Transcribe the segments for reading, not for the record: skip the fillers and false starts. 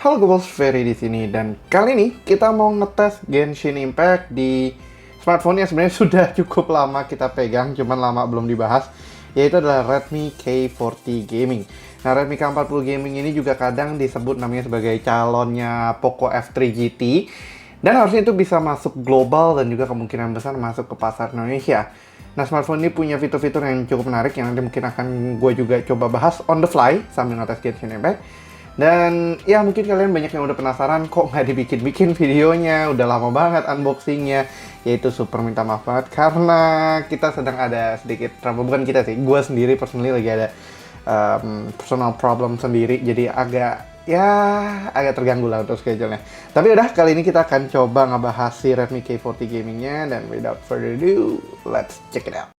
Halo Gobos, Ferry di sini dan kali ini kita mau ngetes Genshin Impact di smartphone yang sebenarnya sudah cukup lama kita pegang, cuman lama belum dibahas, yaitu adalah Redmi K40 Gaming. Nah, Redmi K40 Gaming ini juga kadang disebut namanya sebagai calonnya Poco F3 GT dan harusnya itu bisa masuk global dan juga kemungkinan besar masuk ke pasar Indonesia. Nah, smartphone ini punya fitur-fitur yang cukup menarik yang nanti mungkin akan gue juga coba bahas on the fly sambil ngetes Genshin Impact. Dan ya mungkin kalian banyak yang udah penasaran kok nggak dibikin-bikin videonya, udah lama banget unboxingnya. Yaitu super minta maaf banget karena kita sedang ada sedikit trouble, bukan kita sih, gue sendiri personally lagi ada personal problem sendiri, jadi agak terganggu lah untuk schedule-nya. Tapi udah, kali ini kita akan coba ngebahas si Redmi K40 Gaming-nya, dan without further ado, let's check it out.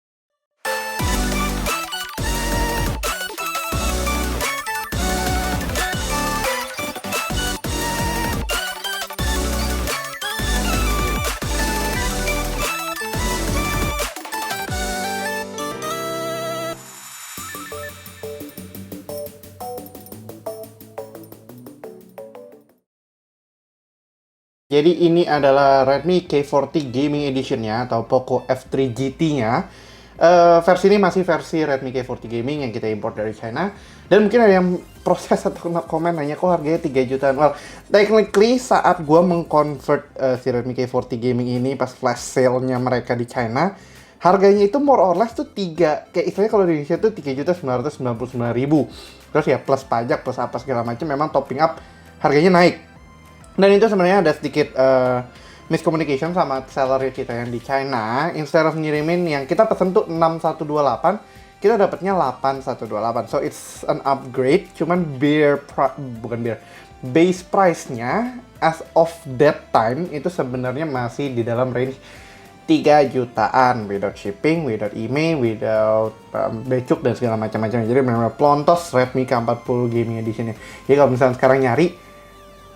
Jadi ini adalah Redmi K40 Gaming Edition-nya atau Poco F3 GT-nya. Versi ini masih versi Redmi K40 Gaming yang kita import dari China. Dan mungkin ada yang proses atau komen nanya kok harganya 3 jutaan. Well, technically saat gue mengconvert si Redmi K40 Gaming ini pas flash sale-nya mereka di China, harganya itu more or less tuh kayak istilahnya kalau di Indonesia tuh 3.999.000. Terus ya plus pajak, plus apa segala macam, memang topping up harganya naik. Dan itu sebenarnya ada sedikit miscommunication sama seller kita yang di China. Instead of ngirimin yang kita pesen tuh 6128, kita dapatnya 8128. So it's an upgrade, cuman base price-nya as of that time itu sebenarnya masih di dalam range 3 jutaan without shipping, without email, without becuk dan segala macam-macam. Jadi memang plontos Redmi K40 Gaming Edition-nya. Jadi kalau misalnya sekarang nyari,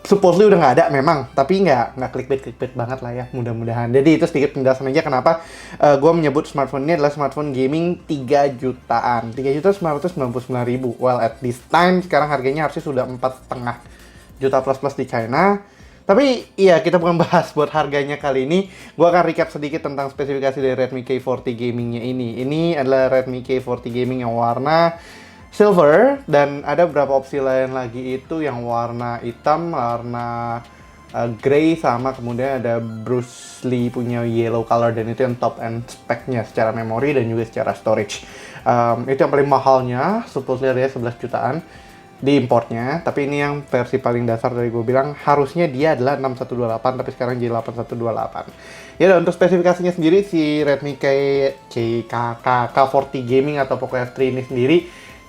supposedly udah nggak ada memang, tapi nggak clickbait banget lah ya, mudah-mudahan. Jadi itu sedikit penjelasan aja kenapa gue menyebut smartphone ini adalah smartphone gaming 3 jutaan. 3.999.000. Well, at this time sekarang harganya harusnya sudah 4,5 juta plus di China. Tapi iya, kita bukan bahas buat harganya kali ini. Gue akan recap sedikit tentang spesifikasi dari Redmi K40 Gaming-nya ini. Ini adalah Redmi K40 Gaming yang warna silver, dan ada beberapa opsi lain lagi itu yang warna hitam, warna grey, sama kemudian ada Bruce Lee punya yellow color, dan itu yang top end spec-nya secara memori dan juga secara storage. Itu yang paling mahalnya, supposedly dia 11 jutaan di importnya, tapi ini yang versi paling dasar dari gue bilang, harusnya dia adalah 6128 tapi sekarang jadi 8128. Ya, untuk spesifikasinya sendiri si Redmi K40 Gaming atau Poco F3 ini sendiri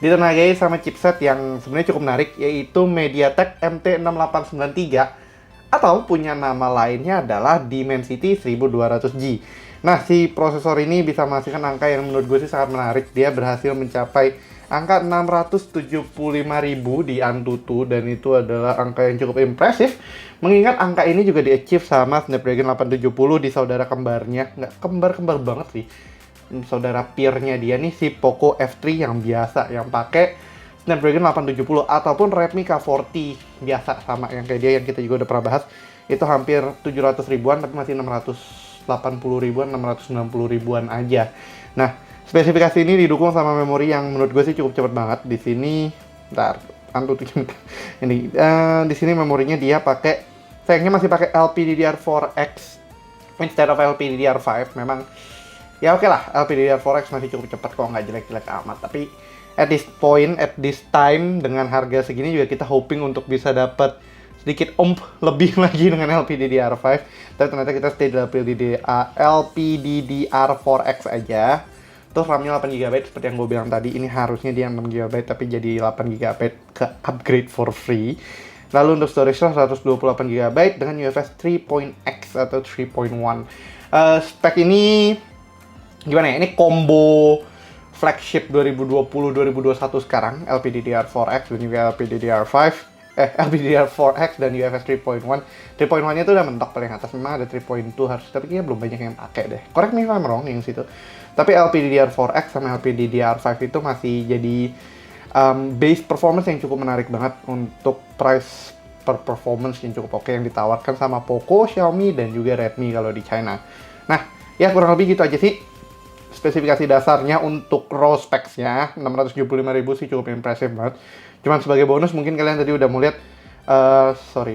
ditenagai sama chipset yang sebenarnya cukup menarik, yaitu MediaTek MT6893 atau punya nama lainnya adalah Dimensity 1200G. Nah, si prosesor ini bisa menghasilkan angka yang menurut gue sih sangat menarik. Dia berhasil mencapai angka 675.000 di Antutu, dan itu adalah angka yang cukup impresif, mengingat angka ini juga di-achieve sama Snapdragon 870 di saudara kembarnya. Nggak kembar-kembar banget sih, saudara peer-nya dia nih, si Poco F3 yang biasa, yang pakai Snapdragon 870, ataupun Redmi K40 biasa sama yang kayak dia yang kita juga udah pernah bahas, itu hampir 700 ribuan tapi masih 680 ribuan, 690 ribuan aja. Nah, spesifikasi ini didukung sama memori yang menurut gue sih cukup cepet banget. Di sini, ini di sini memorinya dia pakai, sayangnya masih pakai LPDDR4X instead of LPDDR5. Memang ya oke lah, LPDDR4X masih cukup cepat kok, nggak jelek-jelek amat. Tapi at this time, dengan harga segini juga kita hoping untuk bisa dapat sedikit lebih lagi dengan LPDDR5. Tapi ternyata kita stay di LPDDR4X aja. Terus RAM-nya 8GB seperti yang gue bilang tadi. Ini harusnya dia 6GB tapi jadi 8GB ke upgrade for free. Lalu untuk storage 128GB dengan UFS 3.x atau 3.1. Spek ini gimana ya, ini combo flagship 2020-2021 sekarang, LPDDR4X dan juga LPDDR4X dan UFS 3.1. 3.1-nya tuh udah mentok paling atas, memang ada 3.2 harus, tapi kayaknya belum banyak yang pakai deh. Correct me if I'm wrong yang situ. Tapi LPDDR4X sama LPDDR5 itu masih jadi base performance yang cukup menarik banget untuk price performance yang cukup oke yang ditawarkan sama Poco, Xiaomi, dan juga Redmi kalau di China. Nah, ya kurang lebih gitu aja sih spesifikasi dasarnya untuk raw specs-nya. 675.000 sih cukup impresif banget. Cuman sebagai bonus mungkin kalian tadi udah mau lihat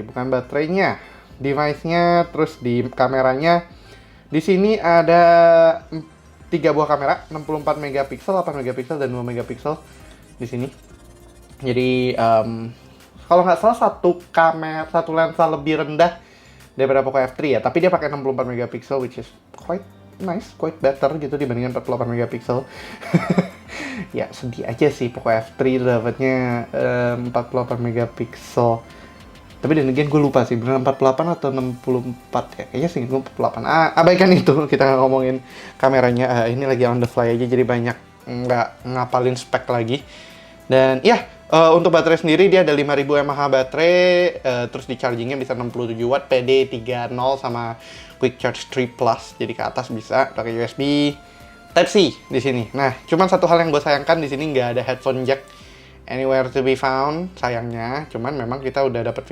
bukan baterainya, device-nya, terus di kameranya. Di sini ada 3 buah kamera, 64 megapiksel, 8 megapiksel, dan 2 megapiksel di sini. Jadi kalau nggak salah satu lensa lebih rendah daripada Poco F3 ya, tapi dia pakai 64 megapiksel, which is quite nice, quite better gitu dibandingkan 48 megapiksel. Ya sedih aja sih Poco F3 dapatnya 48 megapiksel. Tapi dan again gue lupa sih benar 48 atau 64 ya. Kayaknya sih gue 48. Abaikan itu, kita nggak ngomongin kameranya. Ini lagi on the fly aja jadi banyak nggak ngapalin spek lagi. Dan ya untuk baterai sendiri dia ada 5000 mAh baterai, terus di chargingnya bisa 67 watt, PD 3.0 sama Quick Charge 3 Plus. Jadi ke atas bisa pakai USB Type-C di sini. Nah, cuman satu hal yang gue sayangkan di sini nggak ada headphone jack anywhere to be found, sayangnya. Cuman memang kita udah dapat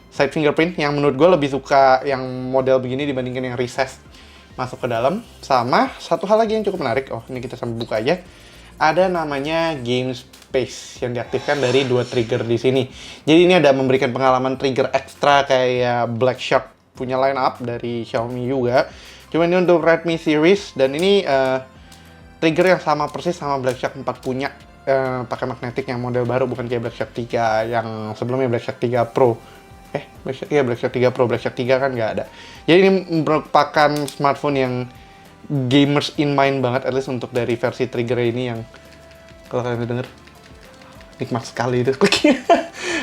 side fingerprint yang menurut gue lebih suka yang model begini dibandingkan yang recessed masuk ke dalam. Sama satu hal lagi yang cukup menarik, ini kita sambil buka aja. Ada namanya Game Space yang diaktifkan dari 2 trigger di sini. Jadi ini ada memberikan pengalaman trigger ekstra kayak Black Shark punya line up dari Xiaomi juga. Cuma ini untuk Redmi series, dan ini trigger yang sama persis sama Black Shark 4 punya, pakai magnetik yang model baru, bukan kayak Black Shark 3 yang sebelumnya, Black Shark 3 Pro. Black Shark 3 Pro, Black Shark 3 kan nggak ada. Jadi ini merupakan smartphone yang gamers in mind banget, at least untuk dari versi trigger ini yang kalau kalian denger nikmat sekali itu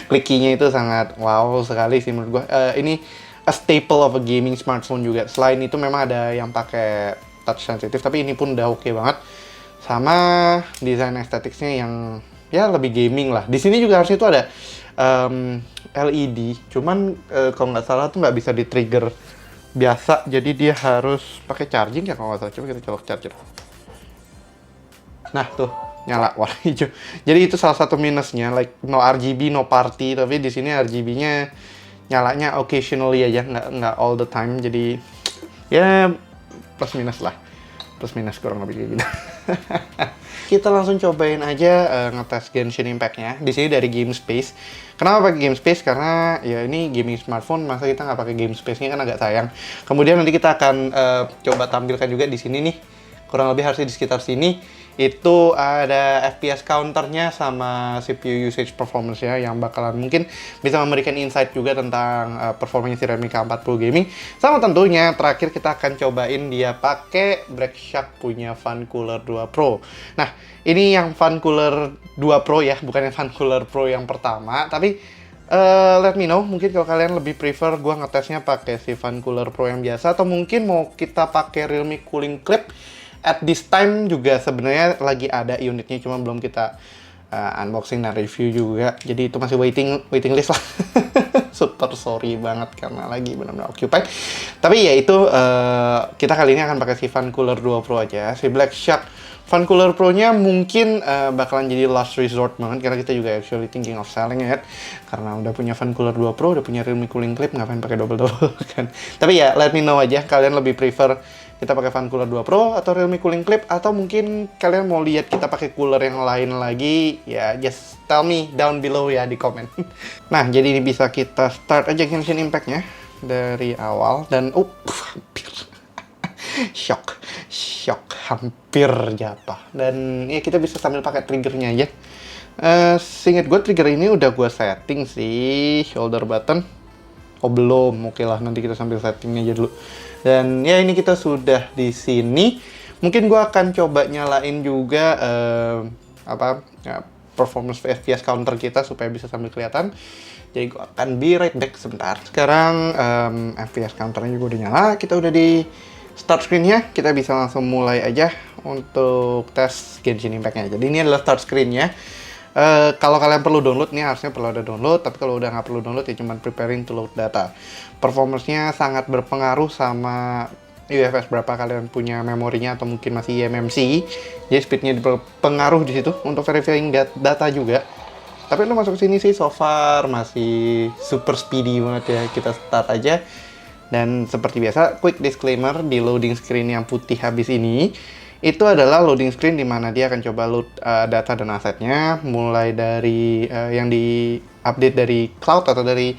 kliknya itu sangat wow sekali sih menurut gua. Ini a staple of a gaming smartphone juga. Selain itu memang ada yang pakai touch sensitive, tapi ini pun udah oke banget. Sama desain estetiknya yang ya lebih gaming lah. Di sini juga harusnya itu ada LED, cuman kalau nggak salah tuh nggak bisa di trigger biasa, jadi dia harus pakai charging ya kalau nggak salah. Coba kita colok charger. Nah tuh nyala warna hijau. Jadi itu salah satu minusnya, like no RGB, no party. Tapi di sini RGB-nya nyalanya occasionally aja, nggak all the time. Jadi ya plus minus lah, plus minus kurang lebih kayak gitu. Kita langsung cobain aja ngetes Genshin Impact-nya. Di sini dari Game Space. Kenapa pakai Game Space? Karena ya ini gaming smartphone, masa kita nggak pakai Game Space-nya kan agak sayang. Kemudian nanti kita akan coba tampilkan juga di sini nih, kurang lebih harusnya di sekitar sini. Itu ada FPS counternya sama CPU usage performance-nya yang bakalan mungkin bisa memberikan insight juga tentang performanya si Redmi K4 Pro Gaming. Sama tentunya terakhir kita akan cobain dia pakai Black Shark punya Fan Cooler 2 Pro. Nah, ini yang Fan Cooler 2 Pro ya, bukan yang Fan Cooler Pro yang pertama. Tapi let me know, mungkin kalau kalian lebih prefer gua ngetesnya pakai si Fan Cooler Pro yang biasa, atau mungkin mau kita pakai Realme Cooling Clip. At this time juga sebenarnya lagi ada unitnya, cuma belum kita unboxing dan review juga. Jadi itu masih waiting list lah. Super sorry banget karena lagi benar-benar occupied. Tapi ya itu kita kali ini akan pakai si Fan Cooler 2 Pro aja. Si Black Shark Fan Cooler Pro-nya mungkin bakalan jadi last resort banget, karena kita juga actually thinking of selling it. Karena udah punya Fan Cooler 2 Pro, udah punya Realme Cooling Clip, ngapain pakai double-double kan. Tapi ya let me know aja, kalian lebih prefer kita pakai Fan Cooler 2 Pro atau Realme Cooling Clip, atau mungkin kalian mau lihat kita pakai cooler yang lain lagi, ya just tell me down below ya di komen. Nah, jadi ini bisa kita start aja Genshin Impact-nya dari awal, dan hampir shock, hampir jatuh. Dan ya kita bisa sambil pakai triggernya aja. Seinget gue trigger ini udah gue setting sih, shoulder button. Oh belum, oke lah, nanti kita sambil settingnya aja dulu. Dan ya ini kita sudah di sini. Mungkin gue akan coba nyalain juga performance FPS counter kita supaya bisa sambil kelihatan. Jadi gue akan be right back sebentar. Sekarang FPS counternya juga udah nyala. Kita udah di start screen-nya. Kita bisa langsung mulai aja untuk tes Genshin Impact-nya. Jadi ini adalah start screen-nya. Kalau kalian perlu download, nih harusnya perlu ada download, tapi kalau udah nggak perlu download ya cuman preparing to load data. Performance-nya sangat berpengaruh sama UFS berapa kalian punya memorinya, atau mungkin masih eMMC. Jadi speed-nya berpengaruh di situ untuk verifying data juga. Tapi lu masuk sini sih so far masih super speedy banget ya. Kita start aja. Dan seperti biasa, quick disclaimer di loading screen yang putih habis ini, itu adalah loading screen di mana dia akan coba load data dan asetnya, mulai dari yang di-update dari cloud atau dari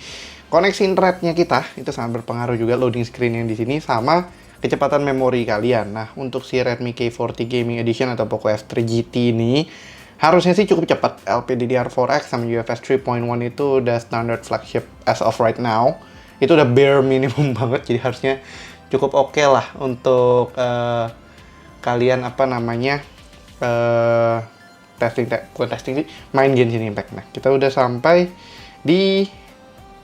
koneksi internetnya kita, itu sangat berpengaruh juga loading screen yang di sini, sama kecepatan memori kalian. Nah, untuk si Redmi K40 Gaming Edition atau Poco F3 GT ini, harusnya sih cukup cepat. LPDDR4X sama UFS 3.1 itu udah standard flagship as of right now. Itu udah bare minimum banget, jadi harusnya cukup oke lah untuk kalian bukan testing sih, main Genshin Impact. Nah, kita udah sampai di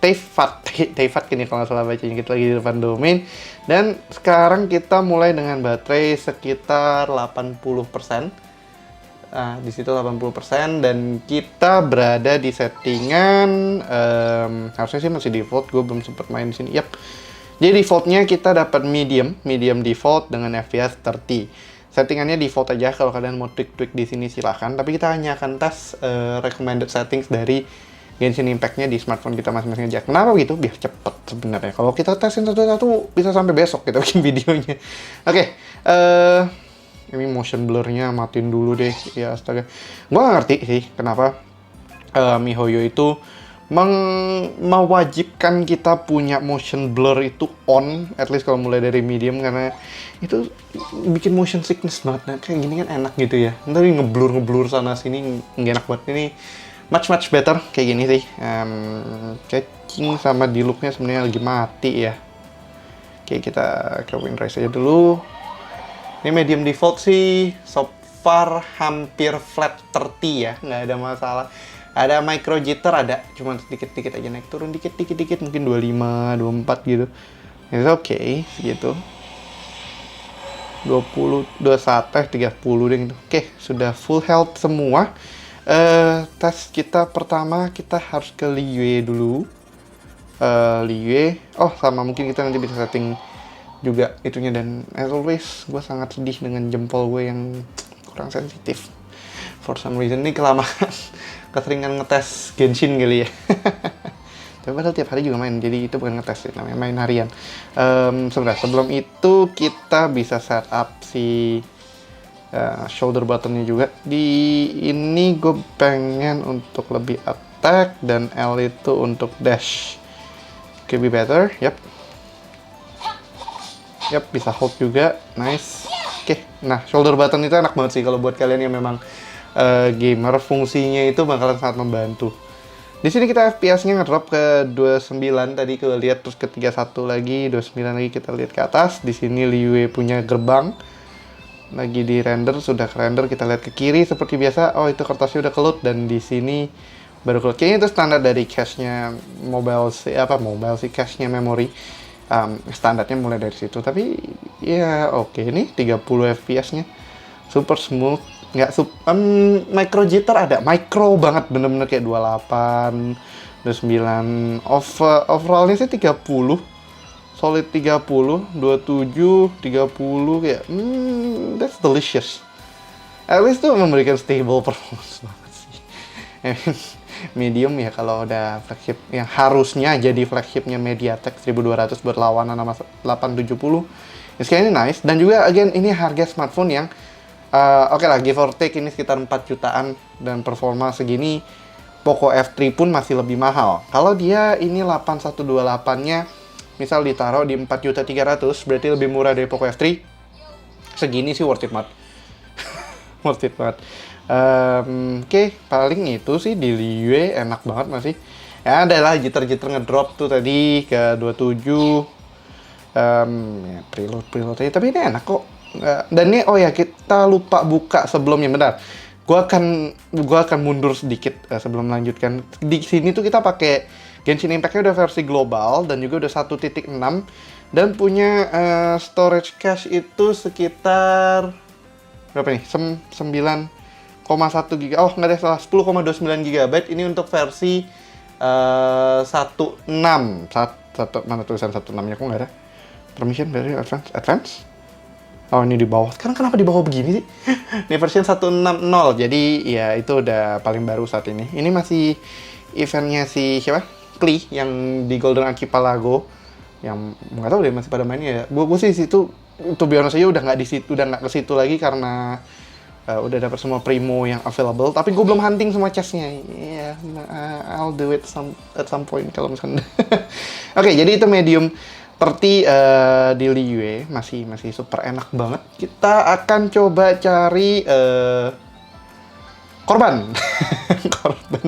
Teifat kini kalau nggak salah bacanya, kita lagi di depan domain. Dan sekarang kita mulai dengan baterai sekitar 80%. Di situ 80% dan kita berada di settingan harusnya sih masih default, gue belum sempat main di sini. Yap. Jadi defaultnya kita dapat medium default dengan FPS 30. Settingannya default aja, kalau kalian mau tweak di sini silahkan. Tapi kita hanya akan tes recommended settings dari Genshin Impact-nya di smartphone kita masing-masing aja. Kenapa gitu? Biar cepet sebenarnya. Kalau kita tesin satu-satu bisa sampai besok kita bikin videonya. Oke. Ini motion blur-nya matiin dulu deh, ya astaga. Gua nggak ngerti sih kenapa MiHoYo itu mewajibkan kita punya motion blur itu on, at least kalau mulai dari medium, karena itu bikin motion sickness banget. Nah, kayak gini kan enak gitu ya. Ntar ngeblur sana sini nggak enak banget. Ini much better kayak gini sih. Cacing sama di look-nya sebenarnya lagi mati ya. Oke, kita ke WinRAR aja dulu. Ini medium default sih, so far hampir flat 30 ya, nggak ada masalah. Ada micro jitter, ada, cuma sedikit-sedikit aja naik turun dikit, mungkin 25, 24 gitu. It's okay, segitu. 20, 21, 30 deh gitu. Oke, sudah full health semua. Tes kita pertama, kita harus ke Liyue dulu. Liyue, sama mungkin kita nanti bisa setting juga itunya, dan as always gue sangat sedih dengan jempol gue yang kurang sensitif for some reason. Ini kelamaan keseringan ngetes Genshin kali ya. Tapi padahal tiap hari juga main, jadi itu bukan ngetes sih, namanya main harian. Sebenarnya sebelum itu kita bisa setup si shoulder buttonnya juga. Di ini gue pengen untuk lebih attack dan L itu untuk dash. Could be better, Yap, bisa hold juga, nice. Oke, nah shoulder button itu enak banget sih kalau buat kalian yang memang gamer, fungsinya itu bakalan sangat membantu. Di sini kita FPS-nya ngedrop ke 29 tadi kita lihat, terus ke 31 lagi, 29 lagi kita lihat ke atas. Di sini Liyue punya gerbang lagi di render, sudah ke render, kita lihat ke kiri seperti biasa. Oh, itu kertasnya udah keload, dan di sini baru keload. Kayaknya itu standar dari cache-nya mobile sih, cache-nya memori. Standarnya mulai dari situ, tapi ya oke nih 30 fps-nya super smooth, nggak micro jitter ada, micro banget, bener-bener kayak 28, 29, overallnya sih 30, solid 30, 27, 30, kayak that's delicious. At least tuh memberikan stable performance banget sih. Medium ya kalau udah flagship yang harusnya jadi flagshipnya MediaTek 1200 buat lawanan sama 870. Ya, sekali ini nice, dan juga again ini harga smartphone yang oke lah, give or take ini sekitar 4 jutaan, dan performa segini Poco F3 pun masih lebih mahal. Kalau dia ini 8128-nya misal ditaruh di 4.300.000, berarti lebih murah dari Poco F3. Segini sih worth it banget. Worth it banget. Oke, paling itu sih di Liyue enak banget masih. Ya adalah jitter-jitter ngedrop tuh tadi ke 27. Ya, preload aja, tapi ini enak kok. Dan ini kita lupa buka sebelumnya, bentar. Gua akan mundur sedikit sebelum melanjutkan. Di sini tuh kita pakai Genshin Impact-nya udah versi global dan juga udah 1.6 dan punya storage cache itu sekitar berapa nih? 9,1 GB. Oh, nggak ada salah, 10,29 GB. Ini untuk versi 16. Mana tulisan 16-nya kok nggak ada? Permission dari advance? Oh, ini di bawah. Sekarang kenapa di bawah begini sih? Ini version 1.6.0. Jadi ya itu udah paling baru saat ini. Ini masih eventnya si siapa? Klee yang di Golden Archipelago. Yang nggak tahu deh masih pada mainnya ya. Gue sih situ, to be honest aja udah nggak di situ, udah nggak ke situ lagi karena udah dapat semua primo yang available. Tapi gue belum hunting semua chestnya. Iya, I'll do it at some point kalau misalnya. Oke, jadi itu medium 30 di Liyue, masih super enak banget. Kita akan coba cari korban. Korban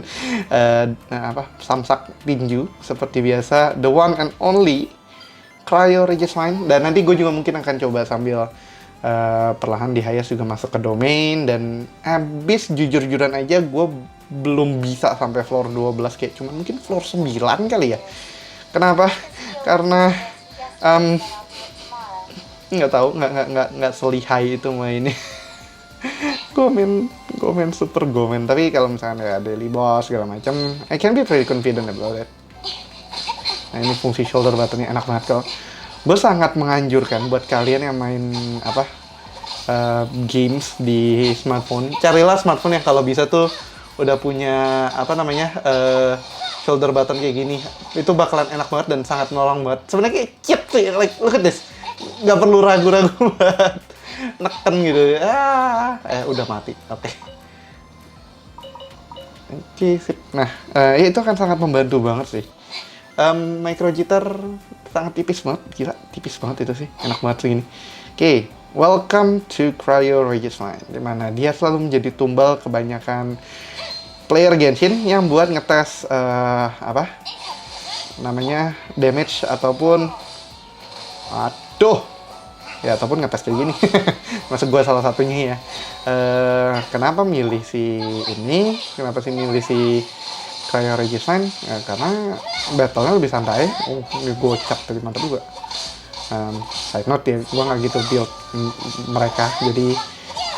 Samsak tinju seperti biasa, the one and only Cryo Regismine. Dan nanti gue juga mungkin akan coba sambil perlahan di Hayas juga masuk ke domain. Dan abis jujur-jujuran aja gue belum bisa sampai floor 12, kayak cuma mungkin floor 9 kali ya. Kenapa? Karena nggak tahu, nggak selihai itu mainnya. gue main super gomen. Tapi kalau misalnya ada daily boss segala macam, I can be very confident about it. Nah, ini fungsi shoulder buttonnya enak banget kalau. Gue sangat menganjurkan buat kalian yang main games di smartphone, carilah smartphone yang kalau bisa tuh udah punya shoulder button kayak gini. Itu bakalan enak banget dan sangat nolong banget. Sebenarnya kayak cheap sih, like look at this. Nggak perlu ragu-ragu banget. Neken gitu. Udah mati. Oke, sip. Nah, itu akan sangat membantu banget sih. Micro jitter sangat tipis banget, gila, tipis banget itu sih. Enak banget segini. Oke, welcome to Cryo Regismine, dimana dia selalu menjadi tumbal kebanyakan player Genshin yang buat ngetes damage ataupun ataupun ngetes kayak gini. Maksud gue salah satunya ya. Kenapa milih si ini? Kenapa sih milih si Cryo Regismine? Ya, karena battle-nya lebih santai. Ini gocap tapi mantap juga. Side note ya, gue nggak gitu build mereka, jadi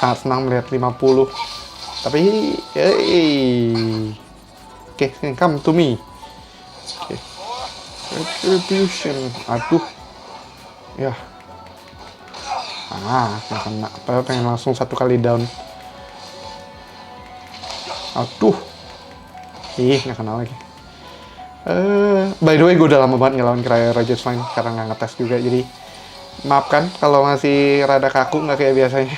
sangat senang melihat 50. Tapi, oke, come to me. Okay. Retribution, aduh, ya, nggak kena. Padahal pengen langsung satu kali down. Aduh, nggak kena lagi. By the way, gue udah lama banget ngelawan Cryo Regismine karena nggak ngetes juga, jadi maafkan kalau masih rada kaku, nggak kayak biasanya.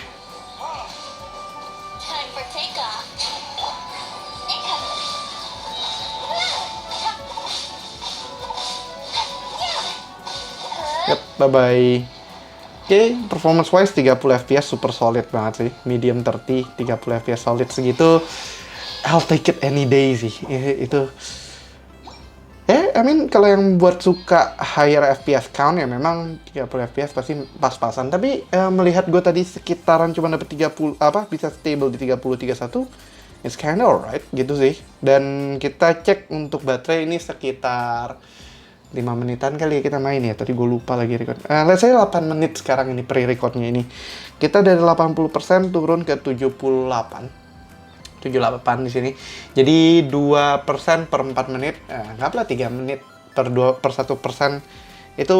Yep, bye-bye. Oke, performance-wise 30 FPS super solid banget sih. Medium 30, 30 FPS solid segitu, I'll take it any day sih. Itu kalau yang buat suka higher FPS count ya memang 30 FPS pasti pas-pasan. Tapi melihat gue tadi sekitaran cuma dapet 30, bisa stable di 30, 31, it's kinda alright gitu sih. Dan kita cek untuk baterai ini sekitar 5 menitan kali ya kita main ya. Tadi gue lupa lagi record. Let's say 8 menit sekarang ini pre-recordnya ini. Kita dari 80% turun ke 78 di sini. Jadi 2% per 4 menit. Anggaplah 3 menit per 1% itu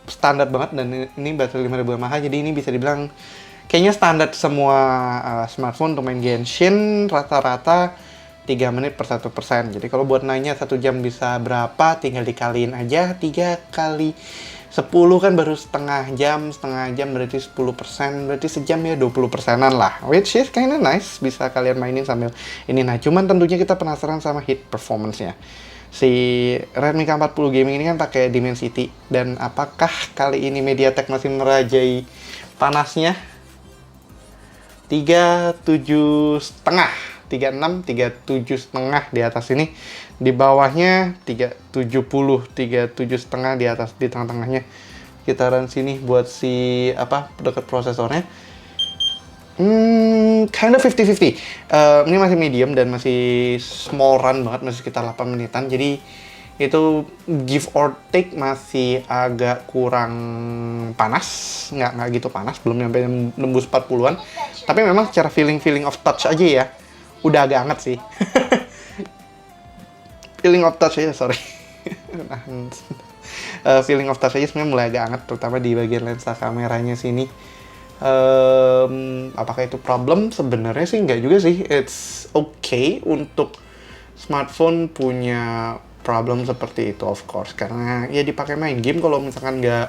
standar banget. Dan ini baterai 5000 mAh, jadi ini bisa dibilang kayaknya standar semua smartphone untuk main Genshin rata-rata 3 menit per 1%. Jadi kalau buat nanya 1 jam bisa berapa, tinggal dikaliin aja. 3 kali 10 kan baru setengah jam berarti 10%, berarti sejam ya 20%-an lah. Which is kinda nice, bisa kalian mainin sambil ini. Nah, cuman tentunya kita penasaran sama heat performance-nya. Si Redmi K40 Gaming ini kan pakai Dimensity, dan apakah kali ini MediaTek masih merajai panasnya? 37,5, 37,5 di atas ini, di bawahnya 37,5 di atas, di tengah-tengahnya sekitaran sini buat si dekat prosesornya. Kinda 50-50. Ini masih medium dan masih small run banget, masih sekitar 8 menitan. Jadi itu give or take masih agak kurang panas, nggak gitu panas, belum nyampe nembus 40-an. Tapi memang secara feeling of touch aja ya, udah agak anget sih. Feeling of touch aja, sorry. Feeling of touch aja sebenarnya mulai agak anget, terutama di bagian lensa kameranya sini. Apakah itu problem? Sebenarnya sih nggak juga sih. It's okay untuk smartphone punya problem seperti itu, of course, karena ya dipakai main game. Kalau misalkan nggak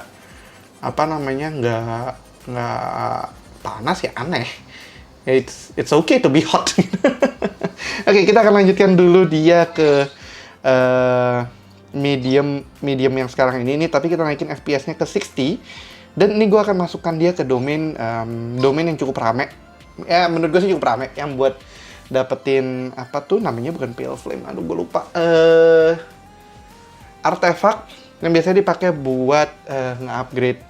apa namanya nggak panas ya aneh. It's okay to be hot. Oke, kita akan lanjutkan dulu dia ke medium yang sekarang ini, tapi kita naikin FPS-nya ke 60. Dan ini gue akan masukkan dia ke domain yang cukup rame. Ya, menurut gue sih cukup rame. Yang buat dapetin, apa tuh namanya, bukan Pale Flame. Aduh, gue lupa. Artefak yang biasanya dipakai buat nge-upgrade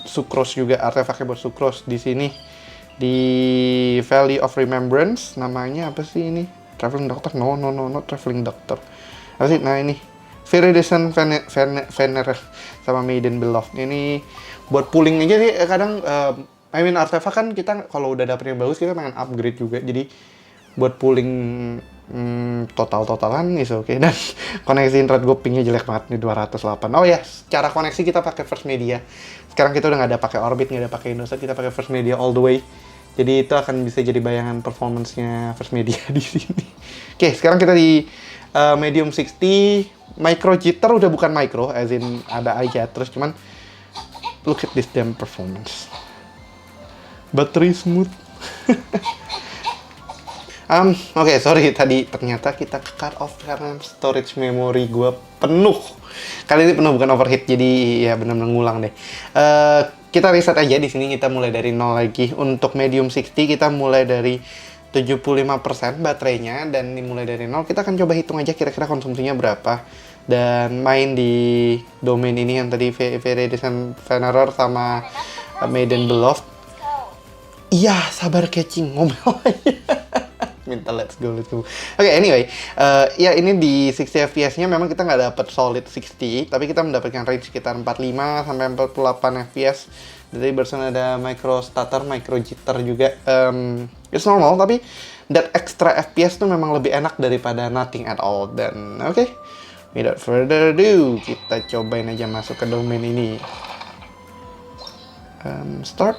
Sucrose juga. Artefaknya buat Sucrose di sini. Di Valley of Remembrance. Namanya apa sih ini? Traveling Doctor? No, Traveling Doctor. Apa sih? Nah, ini. Viridescent Venerer sama Maiden Beloved. Ini buat pooling aja sih kadang. Artefak kan kita kalau udah dapet yang bagus kita pengen upgrade juga. Jadi buat pooling total-totalan is oke. Dan koneksi internet gue pingnya jelek banget nih 208. Oh ya, cara koneksi kita pakai First Media. Sekarang kita udah nggak ada pakai Orbit, nggak ada pakai Indosat, kita pakai First Media all the way. Jadi itu akan bisa jadi bayangan performance-nya First Media di sini. Oke, sekarang kita di medium 60. Micro jitter udah bukan micro, as in ada aja. Terus cuman look at this damn performance. Battery smooth. Oke, sorry tadi ternyata kita cut off karena storage memory gua penuh. Kali ini penuh, bukan overheat, jadi ya benar-benar ngulang deh. Kita reset aja di sini, kita mulai dari 0 lagi. Untuk medium 60 kita mulai dari 75% baterainya, dan dimulai dari 0. Kita akan coba hitung aja kira-kira konsumsinya berapa. Dan main di domain ini yang tadi Viridescent Venerer sama Maiden Beloved. Iya, sabar catching, ngomel aja. Minta let's go. Oke, anyway, ya ini di 60 fps-nya memang kita nggak dapat solid 60, tapi kita mendapatkan range sekitar 45 sampai 48 fps. Jadi barusan ada micro stutter, micro jitter juga. It's normal, tapi that extra fps tuh memang lebih enak daripada nothing at all. Dan oke, without further ado, kita cobain aja masuk ke domain ini. Start.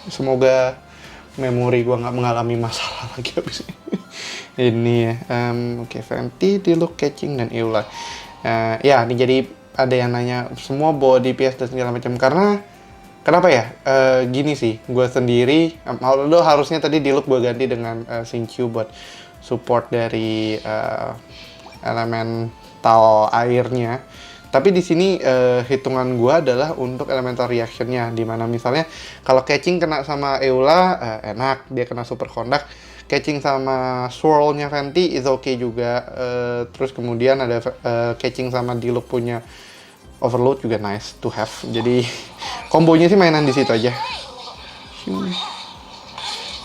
Semoga memori gua nggak mengalami masalah lagi habis ini ya. Oke, Fenty, Diluc, Catching, dan Eula. Ya, ini jadi ada yang nanya semua bawa DPS dan segala macam. Karena kenapa ya? Gini sih, gue sendiri harusnya tadi Diluc gue ganti dengan Xingqiu buat support dari elemental airnya. Tapi di sini hitungan gue adalah untuk elemental reaction-nya, dimana misalnya kalau Catching kena sama Eula enak, dia kena super conduct. Catching sama swirl-nya Fenty is okay juga. Terus kemudian ada Catching sama Diluc punya overload juga nice to have. Jadi kombonya sih mainan di situ aja.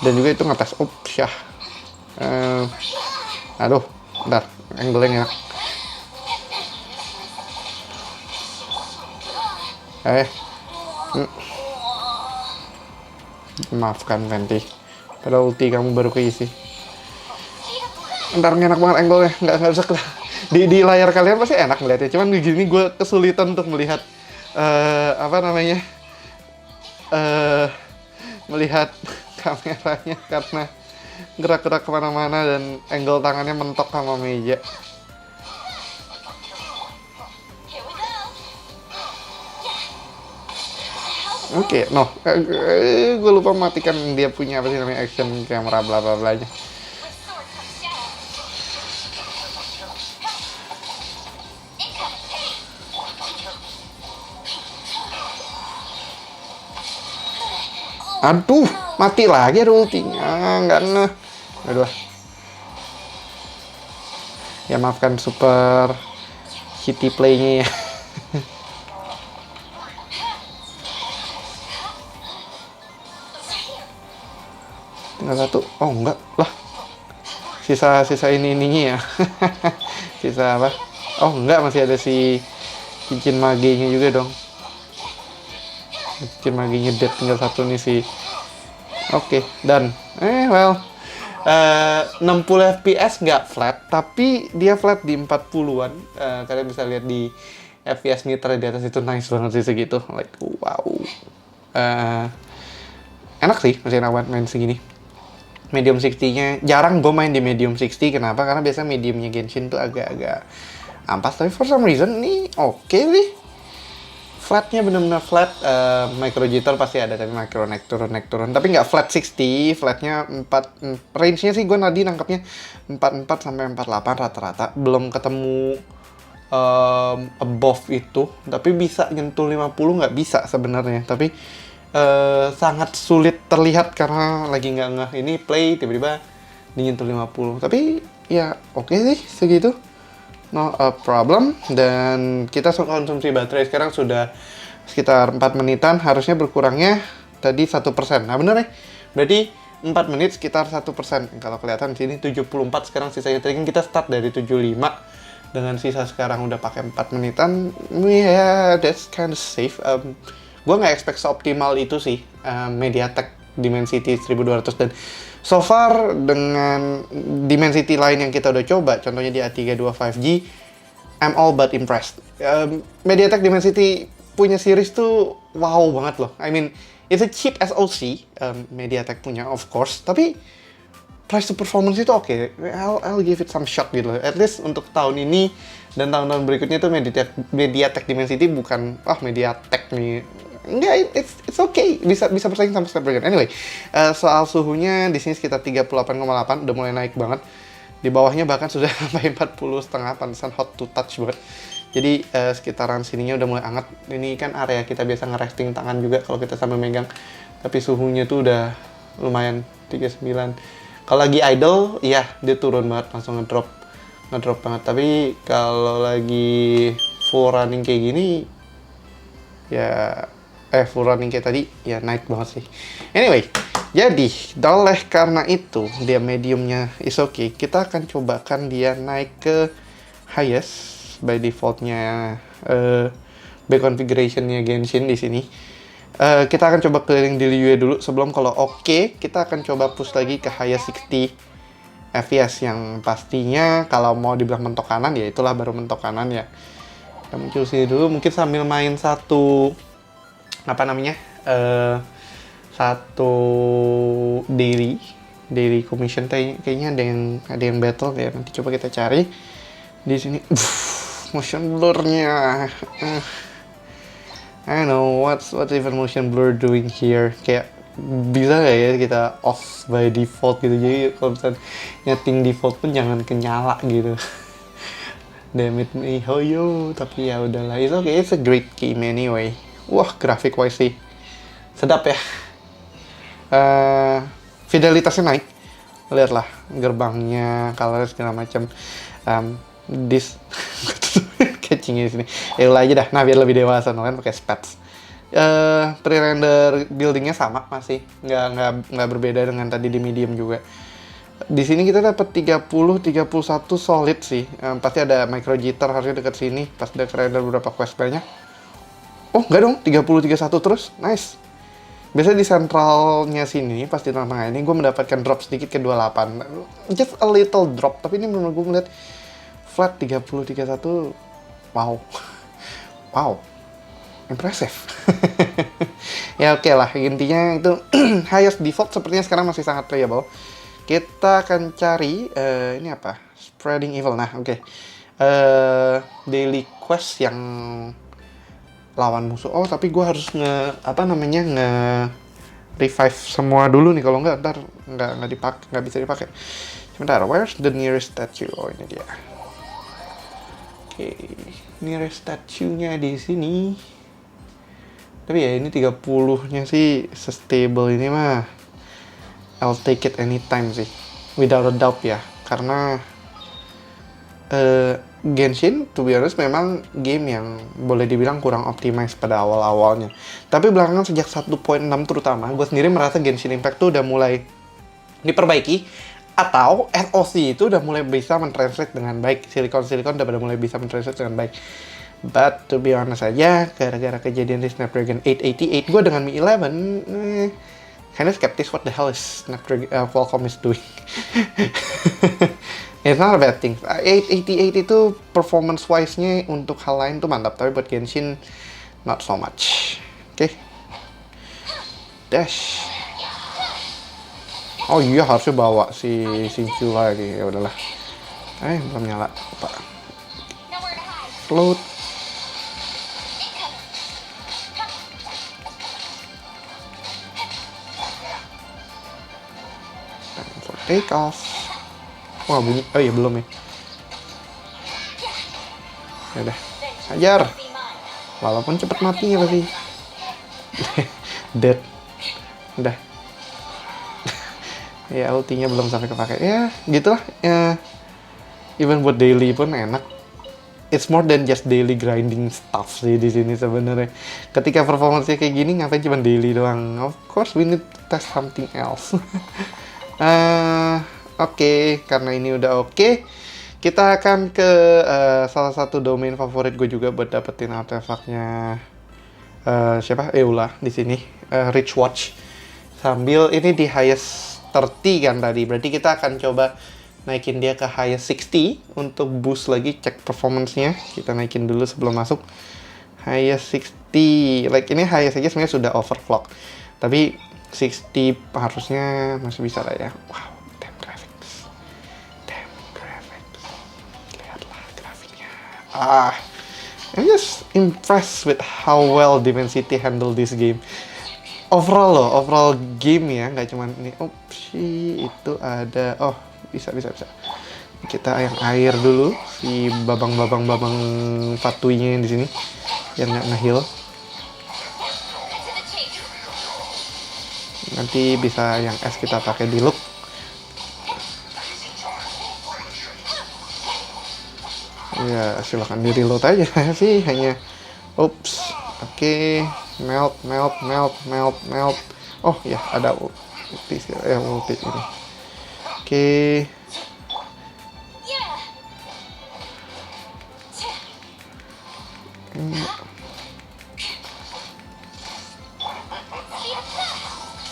Dan juga itu ngetes syah. Aduh, bentar, angle-nya enak. Maafkan Fenty, pada ulti kamu baru keisi. Ntar enak banget angle-nya, nggak bisa di layar kalian pasti enak ngeliatnya. Cuman di gini gue kesulitan untuk melihat melihat kameranya karena gerak-gerak kemana-mana dan angle tangannya mentok sama meja. Oke, gue lupa matikan dia punya apa sih namanya action camera bla bla bla aja. Aduh, mati lagi ada ultinya, nggak ngeh. Aduh. Ya maafkan super shitty play-nya ya. Tinggal satu. Oh enggak lah, sisa ininya ya. Sisa apa? Oh enggak, masih ada si cincin maginya juga dong. Cincin maginya dead, tinggal satu nih si. Oke, done. 60 fps nggak flat, tapi dia flat di 40-an. Kalian bisa lihat di FPS meter di atas itu nice banget sih segitu. Like wow. enak sih, masih enak banget main segini. Medium 60-nya, jarang gue main di medium 60, kenapa? Karena biasanya mediumnya Genshin tuh agak-agak ampas, tapi for some reason ini oke sih. Flatnya bener-bener flat, micro jitter pasti ada, tapi micro naik turun, tapi nggak flat 60, flatnya 4, range-nya sih gue tadi nangkapnya 44 sampai 48 rata-rata, belum ketemu above itu, tapi bisa nyentuh 50 nggak bisa sebenarnya, tapi sangat sulit terlihat karena lagi nggak ngeh ini play tiba-tiba dinyentuh 50, tapi ya oke sih segitu. No problem. Dan kita konsumsi baterai sekarang sudah sekitar 4 menitan, harusnya berkurangnya tadi 1%. Nah bener ya, berarti 4 menit sekitar 1%. Kalau kelihatan di sini 74 sekarang sisanya. Tadi kan kita start dari 75, dengan sisa sekarang udah pakai 4 menitan. Yeah, that's kind of safe. Gue nggak expect seoptimal itu sih, MediaTek Dimensity 1200, dan so far dengan Dimensity lain yang kita udah coba, contohnya di A32 5G, I'm all but impressed. MediaTek Dimensity punya series tuh wow banget loh. I mean, it's a cheap SoC, MediaTek punya of course, tapi price to performance itu oke. I'll give it some shot gitu loh. At least untuk tahun ini dan tahun-tahun berikutnya tuh MediaTek Dimensity bukan MediaTek nih. Enggak, it's okay, bisa bersaing sama Snapdragon. Anyway, soal suhunya di sini sekitar 38,8, udah mulai naik banget. Di bawahnya bahkan sudah sampai 40,5, pantesan hot to touch banget. Jadi sekitaran sininya udah mulai hangat. Ini kan area kita biasa ngeresting tangan juga kalau kita sambil megang. Tapi suhunya tuh udah lumayan 39. Kalau lagi idle, ya dia turun banget, langsung ngedrop banget. Tapi kalau lagi full running kayak gini, ya full running kayak tadi, ya naik banget sih. Anyway, jadi oleh karena itu dia mediumnya is okay, kita akan cobakan dia naik ke highest. By defaultnya back configurationnya Genshin di sini. Kita akan coba clearing di Liyue dulu sebelum, kalau oke, kita akan coba push lagi ke highest 60 fps yang pastinya kalau mau dibilang mentok kanan ya itulah baru mentok kanan ya. Kita muncul sini dulu mungkin sambil main satu satu daily commission, kayaknya ada yang battle ya, nanti coba kita cari di sini. Motion blurnya, I don't know what's even motion blur doing here. Kayak bisa nggak ya kita off by default gitu, jadi kalau misalnya nyeting default pun jangan kenyala gitu. Damn it me, hoyo, tapi ya udahlah, it's okay, it's a great game anyway. Wah, grafik wise sih sedap ya. Fidelitasnya naik, lihatlah gerbangnya, color segala macam. This catchingnya di sini. Ya ulah aja dah. Nah, biar lebih dewasa, kalian pakai spats. Pre-render buildingnya sama masih, nggak berbeda dengan tadi di medium juga. Di sini kita dapat 31 solid sih. Pasti ada micro jitter harusnya dekat sini. Pas udah render beberapa quest banyak. Oh, enggak dong, 31 terus. Nice. Biasanya di centralnya sini, pas di tengah-tengah ini, gue mendapatkan drop sedikit ke 28. Just a little drop, tapi ini menurut gue melihat flat 31. Wow. Wow. Impressive. Ya oke lah, intinya itu highest default sepertinya sekarang masih sangat playable. Kita akan cari, ini apa? Spreading Evil. Nah, oke. Daily quest yang lawan musuh. Oh, tapi gue harus revive semua dulu nih, kalau nggak nggak bisa dipakai. Sebentar, where's the nearest statue? Oh, ini dia. Oke, nearest statue-nya di sini. Tapi ya ini 30-nya sih stable ini mah. I'll take it anytime sih, without a doubt ya. Karena Genshin, to be honest, memang game yang boleh dibilang kurang optimize pada awal-awalnya. Tapi belakangan sejak 1.6 terutama, gue sendiri merasa Genshin Impact tuh udah mulai diperbaiki, atau SoC itu udah mulai bisa mentranslate dengan baik. Silicon udah mulai bisa mentranslate dengan baik. But to be honest aja, gara-gara kejadian di Snapdragon 888, gue dengan Mi 11 kinda skeptis what the hell is Qualcomm is doing. It's not a bad thing. 888 itu performance wise-nya untuk hal lain tuh mantap, tapi buat Genshin not so much. Oke. Dash. Oh iya, harusnya bawa si Xingqiu lagi. Ya udahlah. Belum nyala. Lupa. Float. Time for take off. Wah, bunyi. Oh iya, belum ya. Ya udah. Hajar. Walaupun cepet matinya pasti. Dead. Udah. Ya, ultinya belum sampai kepake. Ya, gitulah. Ya, even buat daily pun enak. It's more than just daily grinding stuff sih di sini sebenarnya. Ketika performance-nya kayak gini, ngapain cuma daily doang? Of course, we need to test something else. Oke, karena ini udah oke, kita akan ke salah satu domain favorit gue juga buat dapetin artefaknya. Siapa? Eula di sini. Rich Watch. Sambil ini di highest 30 kan tadi. Berarti kita akan coba naikin dia ke highest 60 untuk boost lagi, cek performance-nya. Kita naikin dulu sebelum masuk. Highest 60. Like ini highest aja sebenarnya sudah overclock. Tapi 60 harusnya masih bisa lah ya. Wow, damn graphics. Damn graphics. Lihatlah grafiknya. I'm just impressed with how well Dimensity handle this game. Overall game ya, nggak cuman ini. Oh, itu ada. Oh, bisa. Kita yang air dulu, si babang patuinya yang di sini, yang nggak nge-heal. Nanti bisa yang es kita pakai di look. Ya, silahkan di reload aja sih, hanya. Oops, oke. Melt. Oh ya, ada ulti ini. Oke.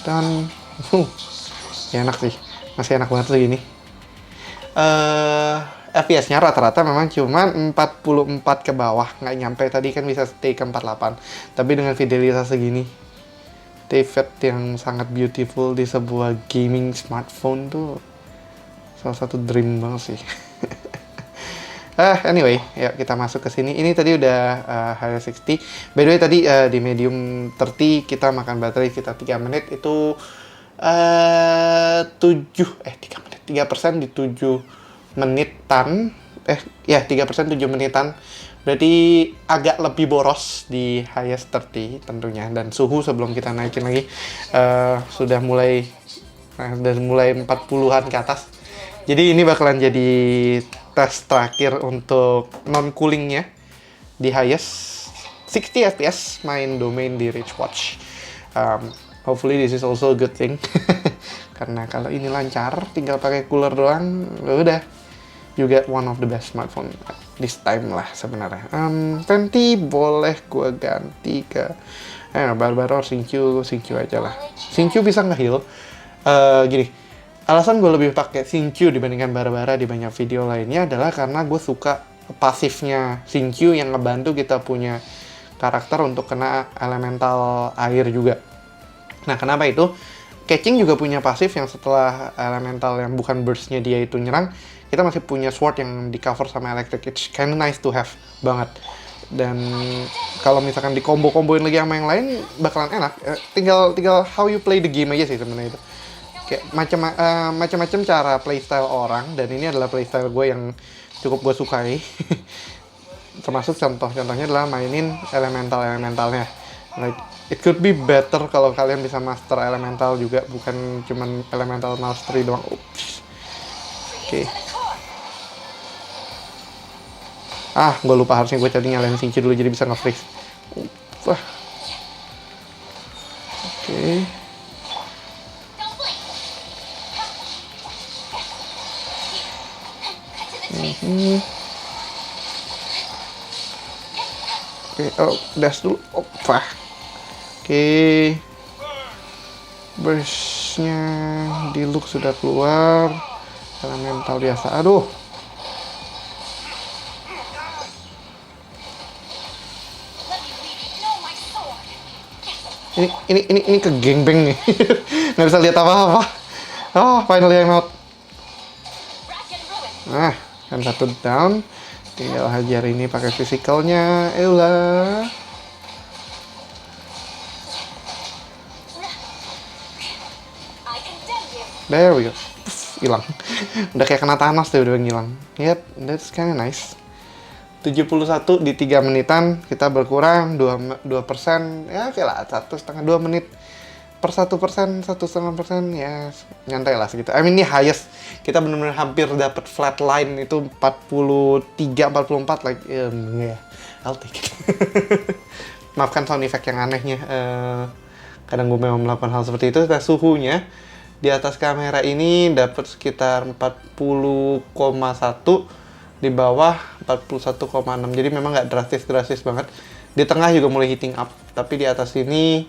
Dan ya enak sih, masih enak banget segini. FPS-nya rata-rata memang cuman 44 ke bawah, nggak nyampe. Tadi kan bisa stay ke 48, tapi dengan fidelitas segini, TVET yang sangat beautiful di sebuah gaming smartphone tuh salah satu dream banget sih. Anyway, ya kita masuk ke sini. Ini tadi udah high 60. By the way tadi di medium 30 kita makan baterai kita 3 menit itu 3% di 7 menitan. 3% 7 menitan. Berarti agak lebih boros di highest 30 tentunya. Dan suhu sebelum kita naikin lagi sudah mulai 40-an ke atas. Jadi ini bakalan jadi tes terakhir untuk non-coolingnya di highest 60 FPS main domain di Rich Watch. Hopefully this is also a good thing. Karena kalau ini lancar, tinggal pakai cooler doang, udah. You get one of the best smartphone this time lah sebenarnya. Nanti boleh gue ganti ke Barbaro, Xingqiu aja lah. Xingqiu bisa nge-heal. Gini, alasan gue lebih pakai Xingqiu dibandingkan Barbara di banyak video lainnya adalah karena gue suka pasifnya Xingqiu yang ngebantu kita punya karakter untuk kena elemental air juga. Nah, kenapa itu? Catching juga punya pasif yang setelah elemental yang bukan burst-nya dia itu nyerang, kita masih punya sword yang di cover sama electric. It's kinda nice to have banget. Dan kalau misalkan di combo-comboin lagi sama yang lain bakalan enak. Tinggal how you play the game aja sih sebenarnya itu. Kayak macam-macam cara playstyle orang, dan ini adalah playstyle gue yang cukup gue sukai. Termasuk contohnya adalah mainin elementalnya. Like it could be better kalau kalian bisa master elemental juga, bukan cuman elemental mastery doang. Oke. Gue lupa harusnya gue tadi nyalain Xingqiu dulu jadi bisa nge-freeze. Oke. Dash dulu. Oke. Burst-nya di look sudah keluar. Elemental biasa. Aduh. Ini ke gangbang nih. Nggak bisa lihat apa-apa. Oh, finally I'm out. Nah, kan satu down. Tinggal hajar ini pakai fisikalnya. Elah. There we go. Hilang. Udah kayak kena Thanos tuh, udah ngilang. Yep, that's kinda nice. 71 di 3 menitan, kita berkurang 2%, ya oke lah, 1,5-2 menit per 1%, 1,5%, ya nyantai lah segitu. I mean, ini highest, kita benar-benar hampir dapat flat line itu 43-44, like, yeah, I'll take it. Maafkan sound effect yang anehnya, kadang gue memang melakukan hal seperti itu. Nah, suhunya di atas kamera ini dapat sekitar 40,1, di bawah 41,6, jadi memang nggak drastis banget. Di tengah juga mulai heating up, tapi di atas ini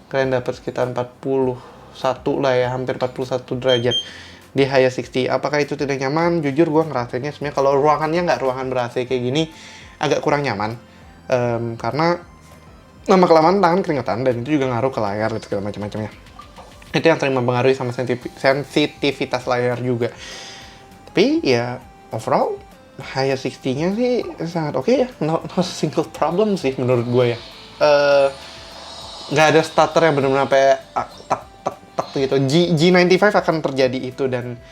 kalian dapat sekitar 41 lah ya, hampir 41 derajat di high 60. Apakah itu tidak nyaman? Jujur gue ngerasainnya sebenarnya kalau ruangannya nggak ruangan ber-AC kayak gini agak kurang nyaman, karena lama-kelamaan tangan keringetan dan itu juga ngaruh ke layar dan segala macam-macamnya. Itu yang sering mempengaruhi sama sensitivitas layar juga. Tapi ya overall high 60-nya sih sangat oke ya, no single problem sih menurut gue ya. Nggak ada stutter yang benar-benar kayak tak gitu. G95 akan terjadi itu, dan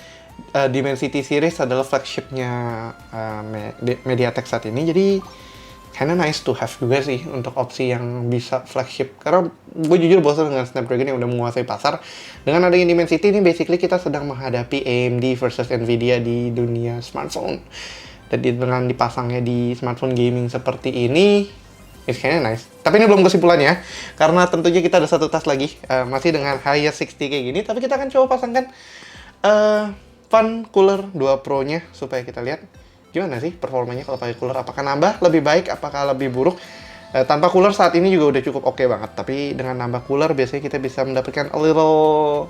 Dimensity series adalah flagshipnya MediaTek saat ini, jadi kinda nice to have juga sih untuk opsi yang bisa flagship. Karena gue jujur bosan dengan Snapdragon yang udah menguasai pasar. Dengan adanya Dimensity ini basically kita sedang menghadapi AMD versus Nvidia di dunia smartphone. Dan dengan dipasangnya di smartphone gaming seperti ini, it's kinda nice. Tapi ini belum kesimpulannya, karena tentunya kita ada satu tas lagi, masih dengan high 60 kayak gini, tapi kita akan coba pasangkan Fan Cooler 2 Pro-nya supaya kita lihat gimana sih performanya kalau pakai cooler. Apakah nambah lebih baik, apakah lebih buruk. Tanpa cooler saat ini juga udah cukup oke banget, tapi dengan nambah cooler biasanya kita bisa mendapatkan a little,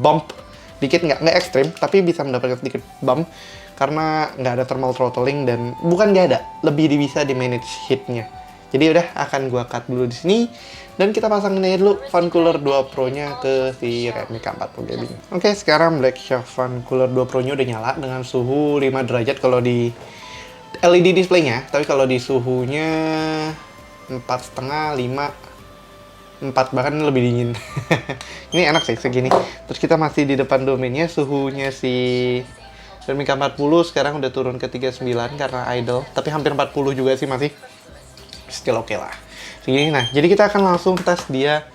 bump dikit, nggak ekstrim, tapi bisa mendapatkan sedikit bump karena nggak ada thermal throttling, dan bukan nggak ada, lebih bisa di manage heatnya. Jadi udah, akan gua cut dulu di sini dan kita pasangin aja dulu Fan Cooler 2 Pro-nya ke si Redmi K40 Gaming. Oke, sekarang Black Shark Fan Cooler 2 Pro-nya udah nyala dengan suhu 5 derajat kalau di LED display-nya, tapi kalau di suhunya 4,5, 5, 4, bahkan lebih dingin. Ini enak sih segini. Terus kita masih di depan domainnya, suhunya si Redmi K40 sekarang udah turun ke 39 karena idle, tapi hampir 40 juga sih, masih still oke lah. Segini. Nah, jadi kita akan langsung tes dia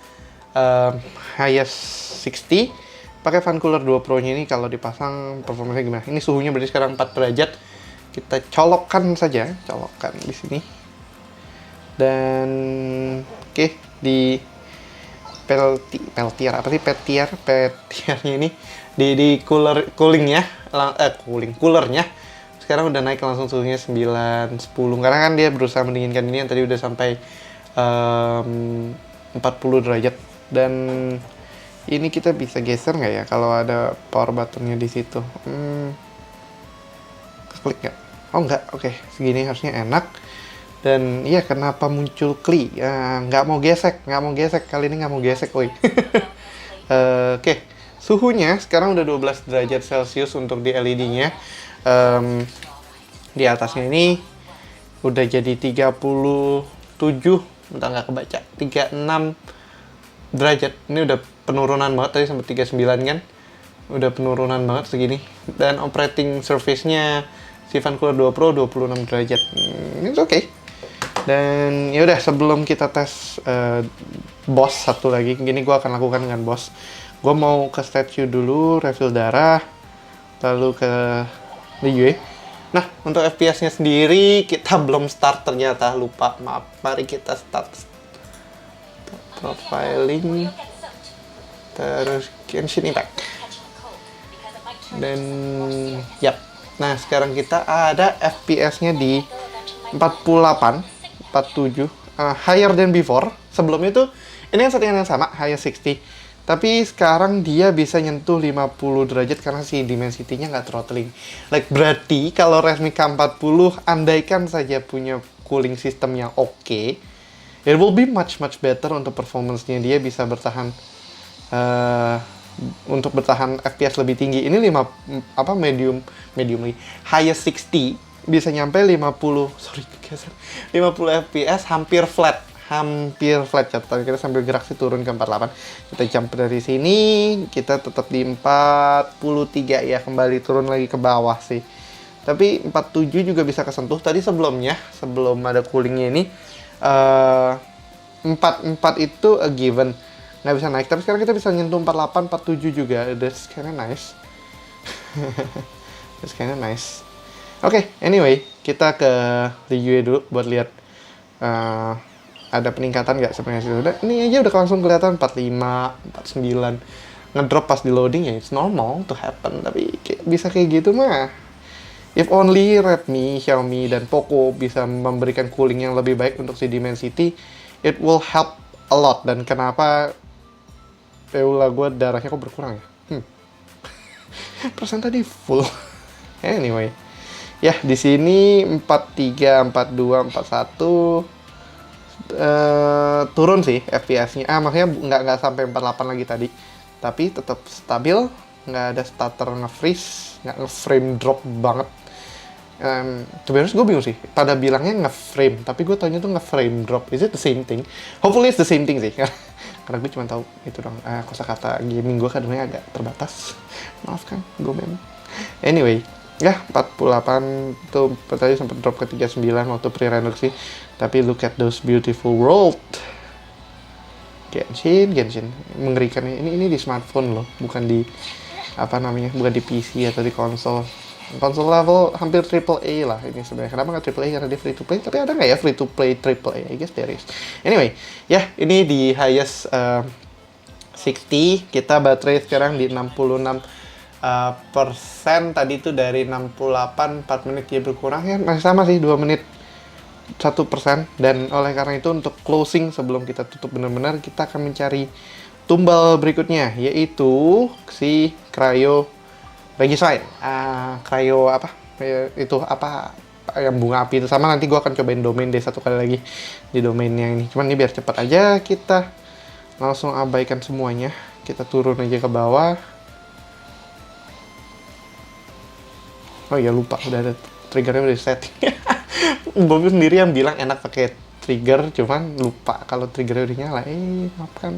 highest 60 pakai Fan Cooler 2 Pro-nya ini. Kalau dipasang performanya gimana? Ini suhunya berarti sekarang 4 derajat. Kita colokkan saja, colokkan di sini. Dan oke, di peltier petiernya ini di coolernya sekarang udah naik langsung suhunya 9-10, karena kan dia berusaha mendinginkan ini yang tadi udah sampai 40 derajat. Dan ini kita bisa geser nggak ya kalau ada power buttonnya di situ? Klik nggak? Oh nggak, oke, segini harusnya enak. Dan iya, kenapa muncul kli? Nggak mau gesek kali ini, nggak mau gesek, woi. Oke, suhunya sekarang udah 12 derajat Celcius untuk di LED-nya. Di atasnya ini udah jadi 37, bentar nggak kebaca, 36 derajat. Ini udah penurunan banget, tadi sampai 39 kan, udah penurunan banget segini. Dan operating surface-nya si Fan Cooler 2 Pro 26 derajat. It's okay. Dan ya udah, sebelum kita tes BOSS satu lagi, gini gue akan lakukan dengan BOSS. Gue mau ke statue dulu, refill darah, lalu ke DUI. Nah, untuk FPS-nya sendiri kita belum start ternyata, lupa, maaf. Mari kita start. Profiling, terus Genshin Impact. Dan yap. Nah, sekarang kita ada FPS-nya di 48, 47, higher than before. Sebelumnya tuh ini yang settingan yang sama, higher 60. Tapi sekarang dia bisa nyentuh 50 derajat karena si Dimensity-nya nggak throttling. Like, berarti kalau Redmi K40 andaikan saja punya cooling system yang oke, it will be much better untuk performance-nya. Dia bisa bertahan untuk bertahan FPS lebih tinggi. Ini medium lagi. Highest 60 bisa nyampe 50 FPS hampir flat catatan kita sambil gerak sih turun ke 48. Kita jump dari sini, kita tetap di 43 ya, kembali turun lagi ke bawah sih. Tapi 47 juga bisa kesentuh. Tadi sebelum ada coolingnya ini 44 itu a given, nggak bisa naik. Tapi sekarang kita bisa nyentuh 48, 47 juga. That's kinda nice. That's kinda nice. Oke, anyway, kita ke review dulu buat lihat ada peningkatan nggak sebenarnya. Ini aja udah langsung kelihatan 45, 49. Ngedrop pas di loading ya, it's normal to happen. Tapi bisa kayak gitu mah. If only Redmi, Xiaomi, dan Poco bisa memberikan cooling yang lebih baik untuk si Dimensity, it will help a lot. Dan kenapa Eula gue darahnya kok berkurang ya? Persen tadi full. Anyway, ya di sini 43, 42, 41 turun sih FPS-nya. Maksudnya nggak sampai 48 lagi tadi, tapi tetap stabil, nggak ada stutter, nge-freeze, nggak nge-frame drop banget. Sebenarnya gue bingung sih, pada bilangnya nge-frame, tapi gue taunya tuh nge-frame drop. Is it the same thing? Hopefully it's the same thing sih, karena gue cuma tahu itu dong. Kosakata gaming gue kadangnya agak terbatas. Maafkan, gue memang. Anyway, ya 48 tuh tadi sempat drop ke 39 waktu pre-render sih. Tapi look at those beautiful world. Genshin mengerikan. Ini di smartphone loh, bukan di bukan di PC atau di konsol. Konsol level hampir AAA lah ini sebenarnya. Kenapa nggak AAA? Karena dia free to play. Tapi ada nggak ya free to play AAA? I guess there is. Anyway, ya ini di highest 60. Kita baterai sekarang di 66 persen. Tadi itu dari 68, 4 menit dia berkurang ya, masih sama sih 2 menit 1%. Dan oleh karena itu untuk closing sebelum kita tutup benar-benar, kita akan mencari tumbal berikutnya, yaitu si Cryo Regicide. Cryo yang bunga api itu sama. Nanti gue akan cobain domain deh satu kali lagi di domainnya ini. Cuman ini biar cepat aja, kita langsung abaikan semuanya. Kita turun aja ke bawah. Oh iya, lupa udah ada triggernya, udah setting. Bobby sendiri yang bilang enak pakai trigger, cuman lupa kalau triggernya udah nyala. Maafkan.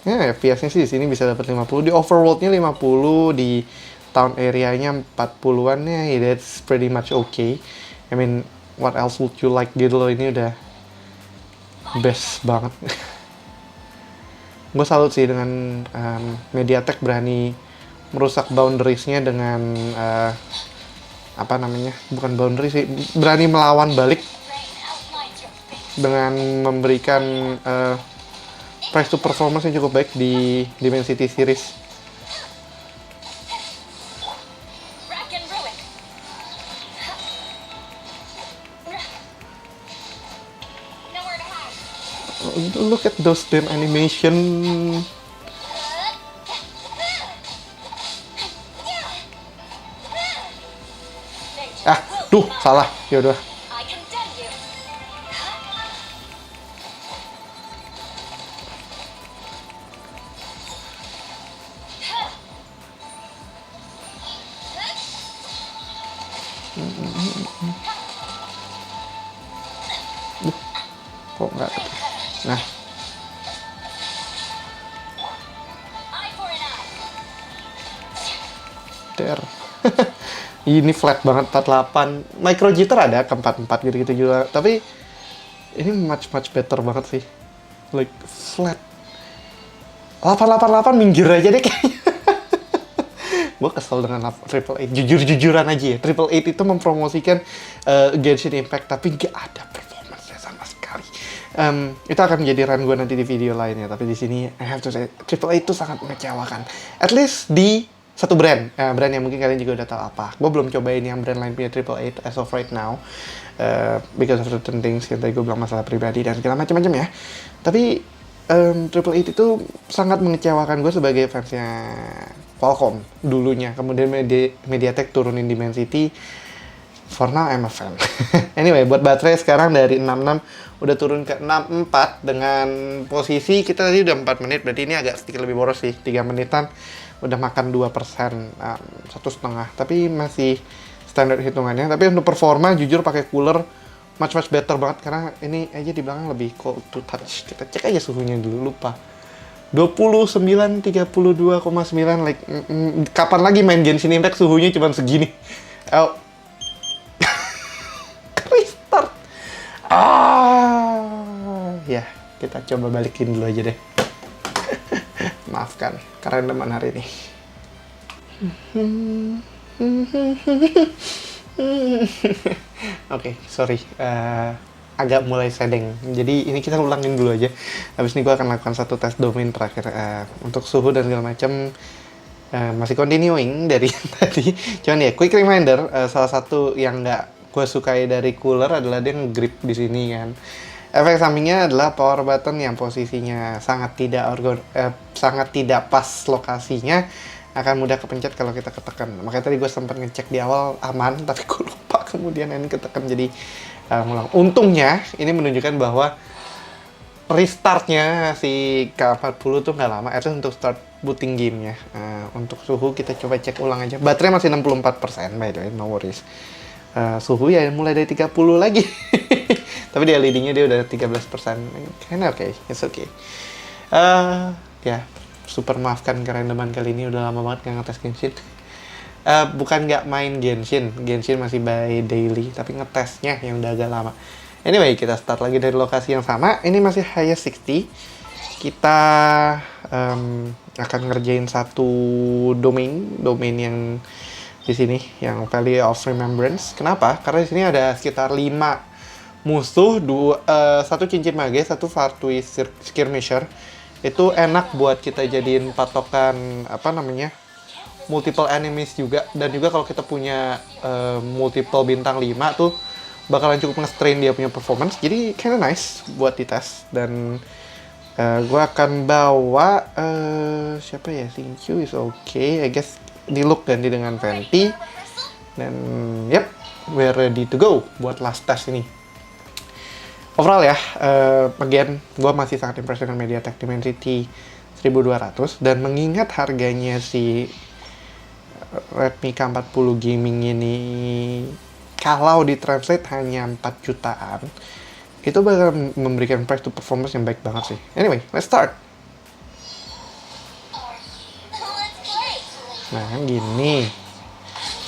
Ya, FPS-nya sih di sini bisa dapat 50, di overworld-nya 50, di town area-nya 40-an ya. That's pretty much okay. I mean, what else would you like gitu loh, ini udah best banget. Gue salut sih dengan MediaTek berani merusak boundaries-nya dengan bukan boundaries sih, berani melawan balik dengan memberikan price to performance yang cukup baik di Dimensity series. Look at those damn animation. Salah. Yaudah. Kok nggak? Nah. Der. Ini flat banget 48. Micro jitter ada ke 44 gitu-gitu juga. Tapi ini much better banget sih. Like flat. 888 minggir aja deh kayaknya. Gue kesel dengan Triple Eight. Jujur-jujuran aja ya. Triple Eight itu mempromosikan Genshin Impact, tapi nggak ada performance-nya sama sekali. Itu akan menjadi run gue nanti di video lainnya. Tapi di sini I have to say Triple Eight itu sangat mengecewakan. At least di satu brand yang mungkin kalian juga udah tahu apa. Gue belum cobain yang brand lain punya Triple Eight as of right now, because of certain things yang tadi gue bilang, masalah pribadi dan segala macam-macam ya. Tapi Triple Eight itu sangat mengecewakan gue sebagai fansnya Qualcomm dulunya. Kemudian MediaTek turunin Dimensity. For now I'm a fan. Anyway, buat baterai sekarang dari 66 udah turun ke 64 dengan posisi kita tadi udah 4 menit, berarti ini agak sedikit lebih boros sih. 3 menitan udah makan 2%, 1,5. Tapi masih standar hitungannya. Tapi untuk performa jujur pakai cooler much better banget karena ini aja di belakang lebih cold to touch. Kita cek aja suhunya dulu, lupa. 29, 32,9 like kapan lagi main Genshin Impact suhunya cuma segini. Oh. Restart. Ya, kita coba balikin dulu aja deh. Maafkan, karena teman hari ini. Oke, sorry. Agak mulai sedeng. Jadi ini kita ulangin dulu aja. Habis ini gue akan lakukan satu tes domain terakhir untuk suhu dan segala macam. Masih continuing dari tadi. Cuman ya, quick reminder, salah satu yang nggak gue sukai dari cooler adalah dia nge-grip di sini kan. Efek sampingnya adalah power button yang posisinya sangat tidak pas lokasinya, akan mudah kepencet kalau kita ketekan. Makanya tadi gue sempat ngecek di awal aman, tapi gue lupa kemudian ini ketekan jadi ngulang. Untungnya ini menunjukkan bahwa restartnya si K40 tuh nggak lama, itu untuk start booting gamenya. Untuk suhu kita coba cek ulang aja. Baterai masih 64% by the way, no worries. Suhu ya mulai dari 30 lagi. Tapi di LED-nya dia udah 13%. Kinda okay, it's okay. Ya, super maafkan kerandoman kali ini, udah lama banget nggak ngetes Genshin. Bukan nggak main Genshin masih by daily, tapi ngetesnya yang udah agak lama. Anyway, kita start lagi dari lokasi yang sama. Ini masih highest 60. Kita akan ngerjain satu domain yang di sini, yang Valley of Remembrance. Kenapa? Karena di sini ada sekitar 5 musuh, satu cincin mage, satu Fartui Skirmisher. Itu enak buat kita jadiin patokan multiple enemies juga, dan juga kalau kita punya multiple bintang 5 tuh bakalan cukup nge-strain dia punya performance, jadi kinda nice buat dites. Dan gue akan bawa siapa ya, Xingqiu is okay, I guess di look ganti dengan Venti, dan yep, we're ready to go buat last test ini. Overall ya, again, gue masih sangat impressed dengan MediaTek Dimensity 1200, dan mengingat harganya si Redmi K40 Gaming ini kalau ditranslate hanya 4 jutaan, itu bakal memberikan price to performance yang baik banget sih. Anyway, let's start. Nah, gini.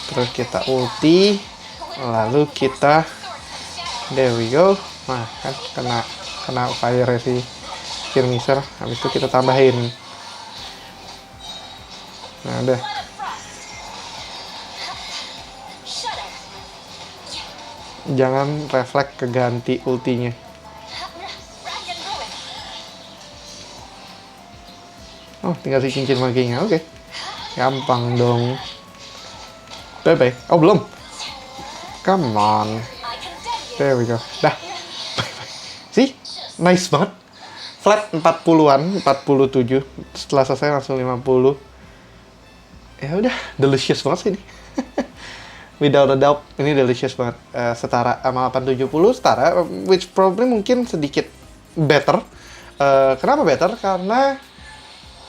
Terus kita ulti, lalu kita, there we go. Nah, kan kena fire si Skirmisher. Habis itu kita tambahin. Nah, udah. Jangan refleks keganti ultinya. Oh, tinggal si cincin magenya. Oke. Gampang dong. Bye-bye. Oh, belum. Come on. There we go. Dah. Bye-bye. See? Nice banget. Flat 40-an, 47. Setelah selesai langsung 50. Ya udah, delicious banget sih ini. Without a doubt, ini delicious banget. Setara sama 870, setara. Which probably mungkin sedikit better. Kenapa better? Karena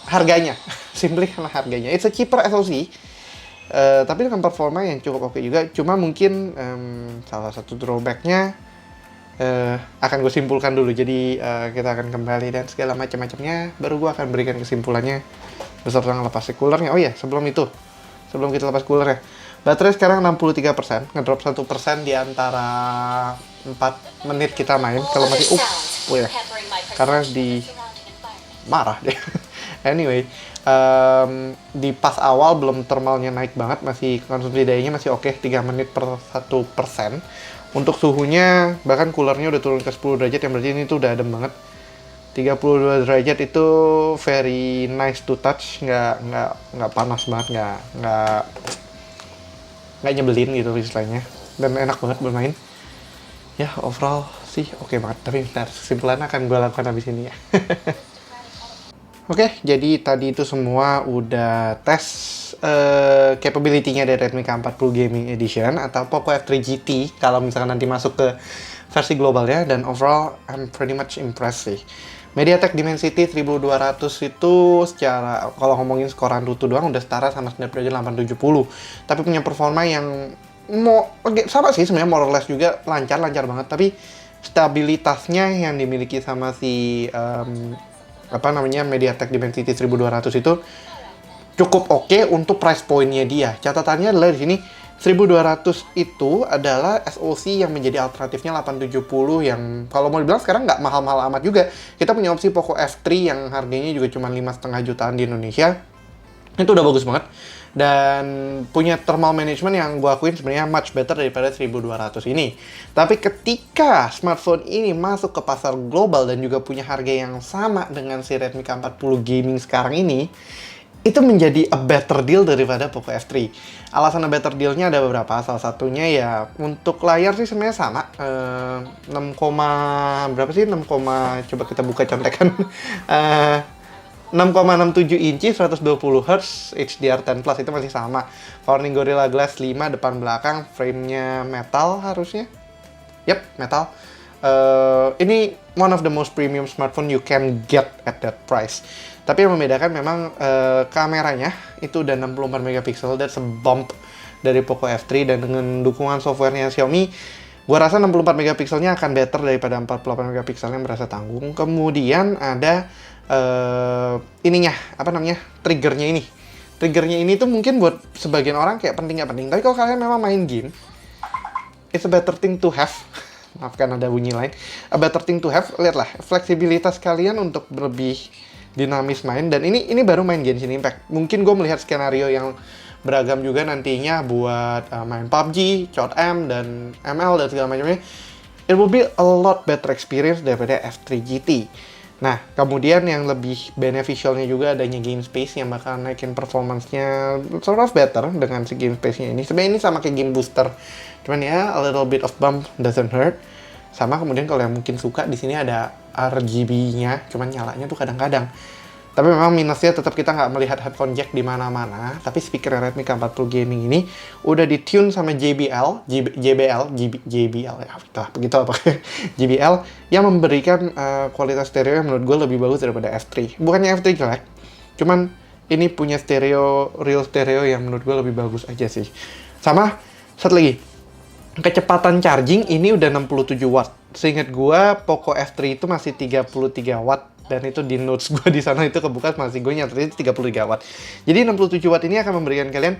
harganya. Simply karena harganya. It's a cheaper SoC. Tapi dengan performa yang cukup oke juga. Cuma mungkin salah satu drawback-nya akan gue simpulkan dulu. Jadi kita akan kembali dan segala macam-macamnya. Baru gue akan berikan kesimpulannya beserta ngelepas coolernya. Oh iya, sebelum kita lepas cooler ya. Baterai sekarang 63%, ngedrop 1% di antara 4 menit kita main. Kalau masih ya. Karena marah deh. Anyway, di pas awal belum thermalnya naik banget, masih konsumsi dayanya masih oke, 3 menit per 1%. Untuk suhunya, bahkan coolernya udah turun ke 10 derajat, yang berarti ini tuh udah adem banget. 32 derajat itu very nice to touch, nggak panas banget, nggak nyebelin gitu istilahnya, dan enak banget bermain. Ya, overall sih oke banget, tapi bentar, kesimpulannya akan gue lakukan habis ini ya. Oke, jadi tadi itu semua udah tes capability-nya dari Redmi K40 Gaming Edition atau Poco F3 GT kalau misalkan nanti masuk ke versi globalnya, dan overall I'm pretty much impressed sih. MediaTek Dimensity 1200 itu secara kalau ngomongin skor Antutu doang udah setara sama Snapdragon 870, tapi punya performa yang sama sih sebenarnya, more or less juga lancar banget, tapi stabilitasnya yang dimiliki sama si MediaTek Dimensity 1200 itu cukup oke untuk price point-nya dia. Catatannya adalah di sini 1200 itu adalah SoC yang menjadi alternatifnya 870 yang kalau mau dibilang sekarang nggak mahal-mahal amat juga. Kita punya opsi Poco F3 yang harganya juga cuma 5,5 jutaan di Indonesia. Itu udah bagus banget. Dan punya thermal management yang gue akuin sebenarnya much better daripada 1200 ini. Tapi ketika smartphone ini masuk ke pasar global dan juga punya harga yang sama dengan si Redmi K40 Gaming sekarang ini, itu menjadi a better deal daripada Poco F3. Alasan a better deal-nya ada beberapa. Salah satunya ya untuk layar sih sebenarnya sama. 6, berapa sih? 6, coba kita buka contekan. 6,67 inci 120 Hz HDR10 Plus itu masih sama. Corning Gorilla Glass 5 depan belakang, frame-nya metal harusnya. Yap, metal. Ini one of the most premium smartphone you can get at that price. Tapi yang membedakan memang kameranya itu udah 64 megapiksel, that's a bump dari Poco F3, dan dengan dukungan softwarenya Xiaomi, gua rasa 64 megapikselnya akan better daripada 48 megapiksel yang berasa tanggung. Kemudian ada triggernya ini. Triggernya ini tuh mungkin buat sebagian orang kayak penting nggak penting, tapi kalau kalian memang main game, it's a better thing to have. Maafkan ada bunyi lain. A better thing to have. Lihatlah fleksibilitas kalian untuk lebih dinamis main, dan ini baru main Genshin Impact. Mungkin gue melihat skenario yang beragam juga nantinya buat main PUBG, COD-M, dan ML, dan segala macamnya. It will be a lot better experience daripada F3 GT. Nah, kemudian yang lebih beneficialnya juga adanya game space yang bakal naikin performance-nya sort of better dengan si game space-nya ini. Sebenarnya ini sama kayak game booster, cuman ya a little bit of bump doesn't hurt. Sama kemudian kalau yang mungkin suka di sini ada RGB-nya, cuman nyalanya tuh kadang-kadang. Tapi memang minusnya tetap kita nggak melihat headphone jack di mana-mana. Tapi speaker Redmi K40 Gaming ini udah di-tune sama JBL ya, begitu apa JBL yang memberikan kualitas stereo yang menurut gue lebih bagus daripada F3. Bukannya F3 jelek, cuman ini punya real stereo yang menurut gue lebih bagus aja sih. Sama satu lagi, kecepatan charging ini udah 67 watt. Seingat gua Poco F3 itu masih 33 watt, dan itu di notes gua di sana itu kebuka masih gue nyatetnya 33 watt. Jadi 67 watt ini akan memberikan kalian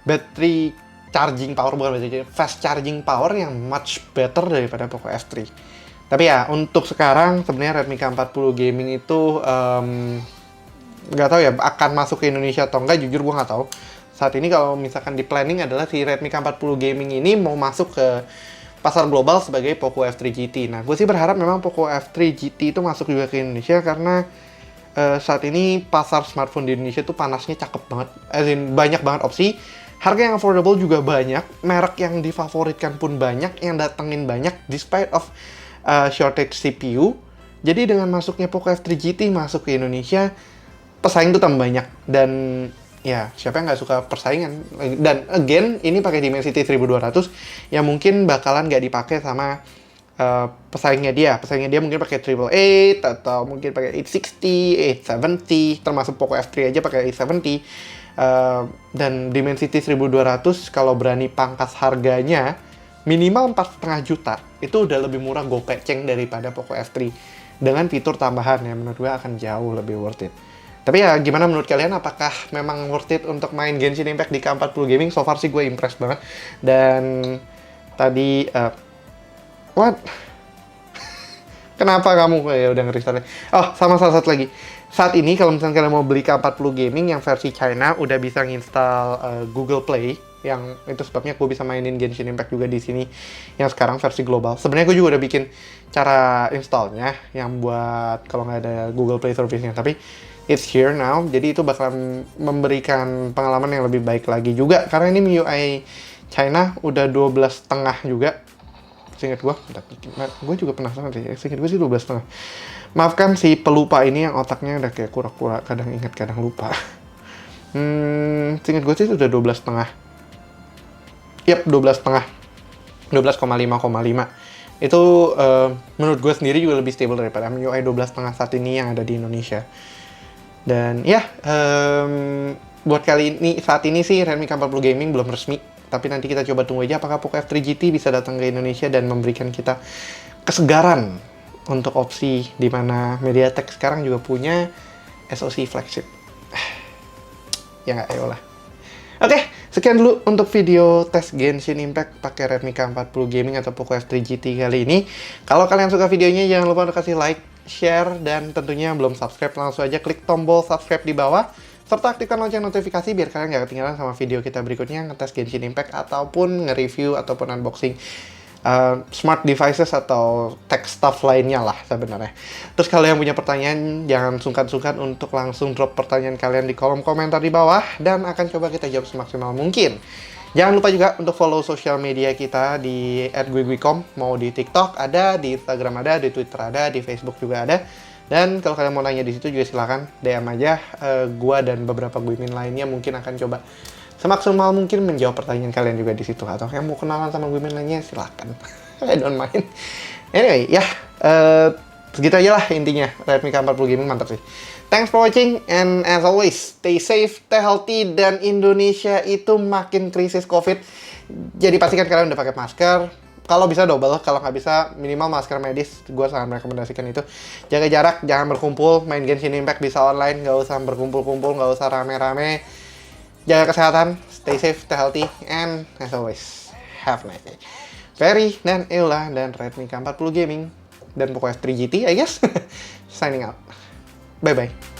battery charging power, bukan battery, fast charging power yang much better daripada Poco F3. Tapi ya untuk sekarang sebenarnya Redmi K40 Gaming itu nggak tahu ya akan masuk ke Indonesia atau enggak, jujur gua nggak tahu. Saat ini kalau misalkan di planning adalah si Redmi K40 Gaming ini mau masuk ke pasar global sebagai Poco F3 GT. Nah, gue sih berharap memang Poco F3 GT itu masuk juga ke Indonesia karena saat ini pasar smartphone di Indonesia tuh panasnya cakep banget. Banyak banget opsi, harga yang affordable juga banyak, merek yang difavoritkan pun banyak, yang datengin banyak despite of shortage CPU. Jadi dengan masuknya Poco F3 GT masuk ke Indonesia, pesaing tuh tambah banyak, dan ya, siapa yang nggak suka persaingan? Dan again, ini pakai Dimensity 1200 yang mungkin bakalan nggak dipakai sama pesaingnya dia. Pesaingnya dia mungkin pakai 888 atau mungkin pakai 860, 870, termasuk Poco F3 aja pakai 870. Dan Dimensity 1200 kalau berani pangkas harganya minimal 4,5 juta, itu udah lebih murah gopeceng daripada Poco F3 dengan fitur tambahan yang menurut gue akan jauh lebih worth it. Tapi ya gimana menurut kalian, apakah memang worth it untuk main Genshin Impact di K40 Gaming? So far sih gue impressed banget. Dan tadi what? Kenapa kamu ya udah nge-restart? Oh, sama salah satu lagi. Saat ini kalau misalnya kalian mau beli K40 Gaming yang versi China udah bisa nginstal Google Play, yang itu sebabnya gue bisa mainin Genshin Impact juga di sini yang sekarang versi global. Sebenarnya gue juga udah bikin cara installnya yang buat kalau nggak ada Google Play Service-nya, tapi it's here now, jadi itu bakalan memberikan pengalaman yang lebih baik lagi juga. Karena ini MIUI China udah 12,5 juga. Seingat gue juga penasaran sih. Seingat gue sih 12,5. Maafkan si pelupa ini yang otaknya udah kayak kura-kura, kadang ingat kadang lupa. Seingat gue sih udah 12,5. Yap, 12,5. 12,5,5. Itu menurut gue sendiri juga lebih stable daripada MIUI 12,5 saat ini yang ada di Indonesia. Dan ya, buat kali ini, saat ini sih Redmi K40 Gaming belum resmi. Tapi nanti kita coba tunggu aja apakah Poco F3 GT bisa datang ke Indonesia dan memberikan kita kesegaran untuk opsi di mana MediaTek sekarang juga punya SoC flagship. Ya nggak, ayolah. Oke, sekian dulu untuk video tes Genshin Impact pakai Redmi K40 Gaming atau Poco F3 GT kali ini. Kalau kalian suka videonya, jangan lupa untuk kasih like, share, dan tentunya yang belum subscribe, langsung aja klik tombol subscribe di bawah. Serta aktifkan lonceng notifikasi biar kalian nggak ketinggalan sama video kita berikutnya ngetes Genshin Impact ataupun nge-review ataupun unboxing smart devices atau tech stuff lainnya lah sebenarnya. Terus kalau yang punya pertanyaan, jangan sungkan-sungkan untuk langsung drop pertanyaan kalian di kolom komentar di bawah dan akan coba kita jawab semaksimal mungkin. Jangan lupa juga untuk follow sosial media kita di @guigui.com, mau di TikTok ada, di Instagram ada, di Twitter ada, di Facebook juga ada. Dan kalau kalian mau nanya di situ juga silakan DM aja. Gua dan beberapa guimin lainnya mungkin akan coba semaksimal mungkin menjawab pertanyaan kalian juga di situ. Atau yang mau kenalan sama guimin lainnya silakan. I don't mind. Anyway, ya segitu aja lah intinya. Redmi K40 Gaming mantap sih. Thanks for watching and as always stay safe, stay healthy, dan Indonesia itu makin krisis COVID. Jadi pastikan kalian udah pakai masker. Kalau bisa double, kalau nggak bisa minimal masker medis. Gue sangat merekomendasikan itu. Jaga jarak, jangan berkumpul. Main Genshin Impact bisa online, nggak usah berkumpul-kumpul, nggak usah rame-rame. Jaga kesehatan, stay safe, stay healthy, and as always, have a nice day. Ferry dan Eula dan Redmi K40 Gaming dan Poco F3 GT, I guess. Signing out. Bye-bye.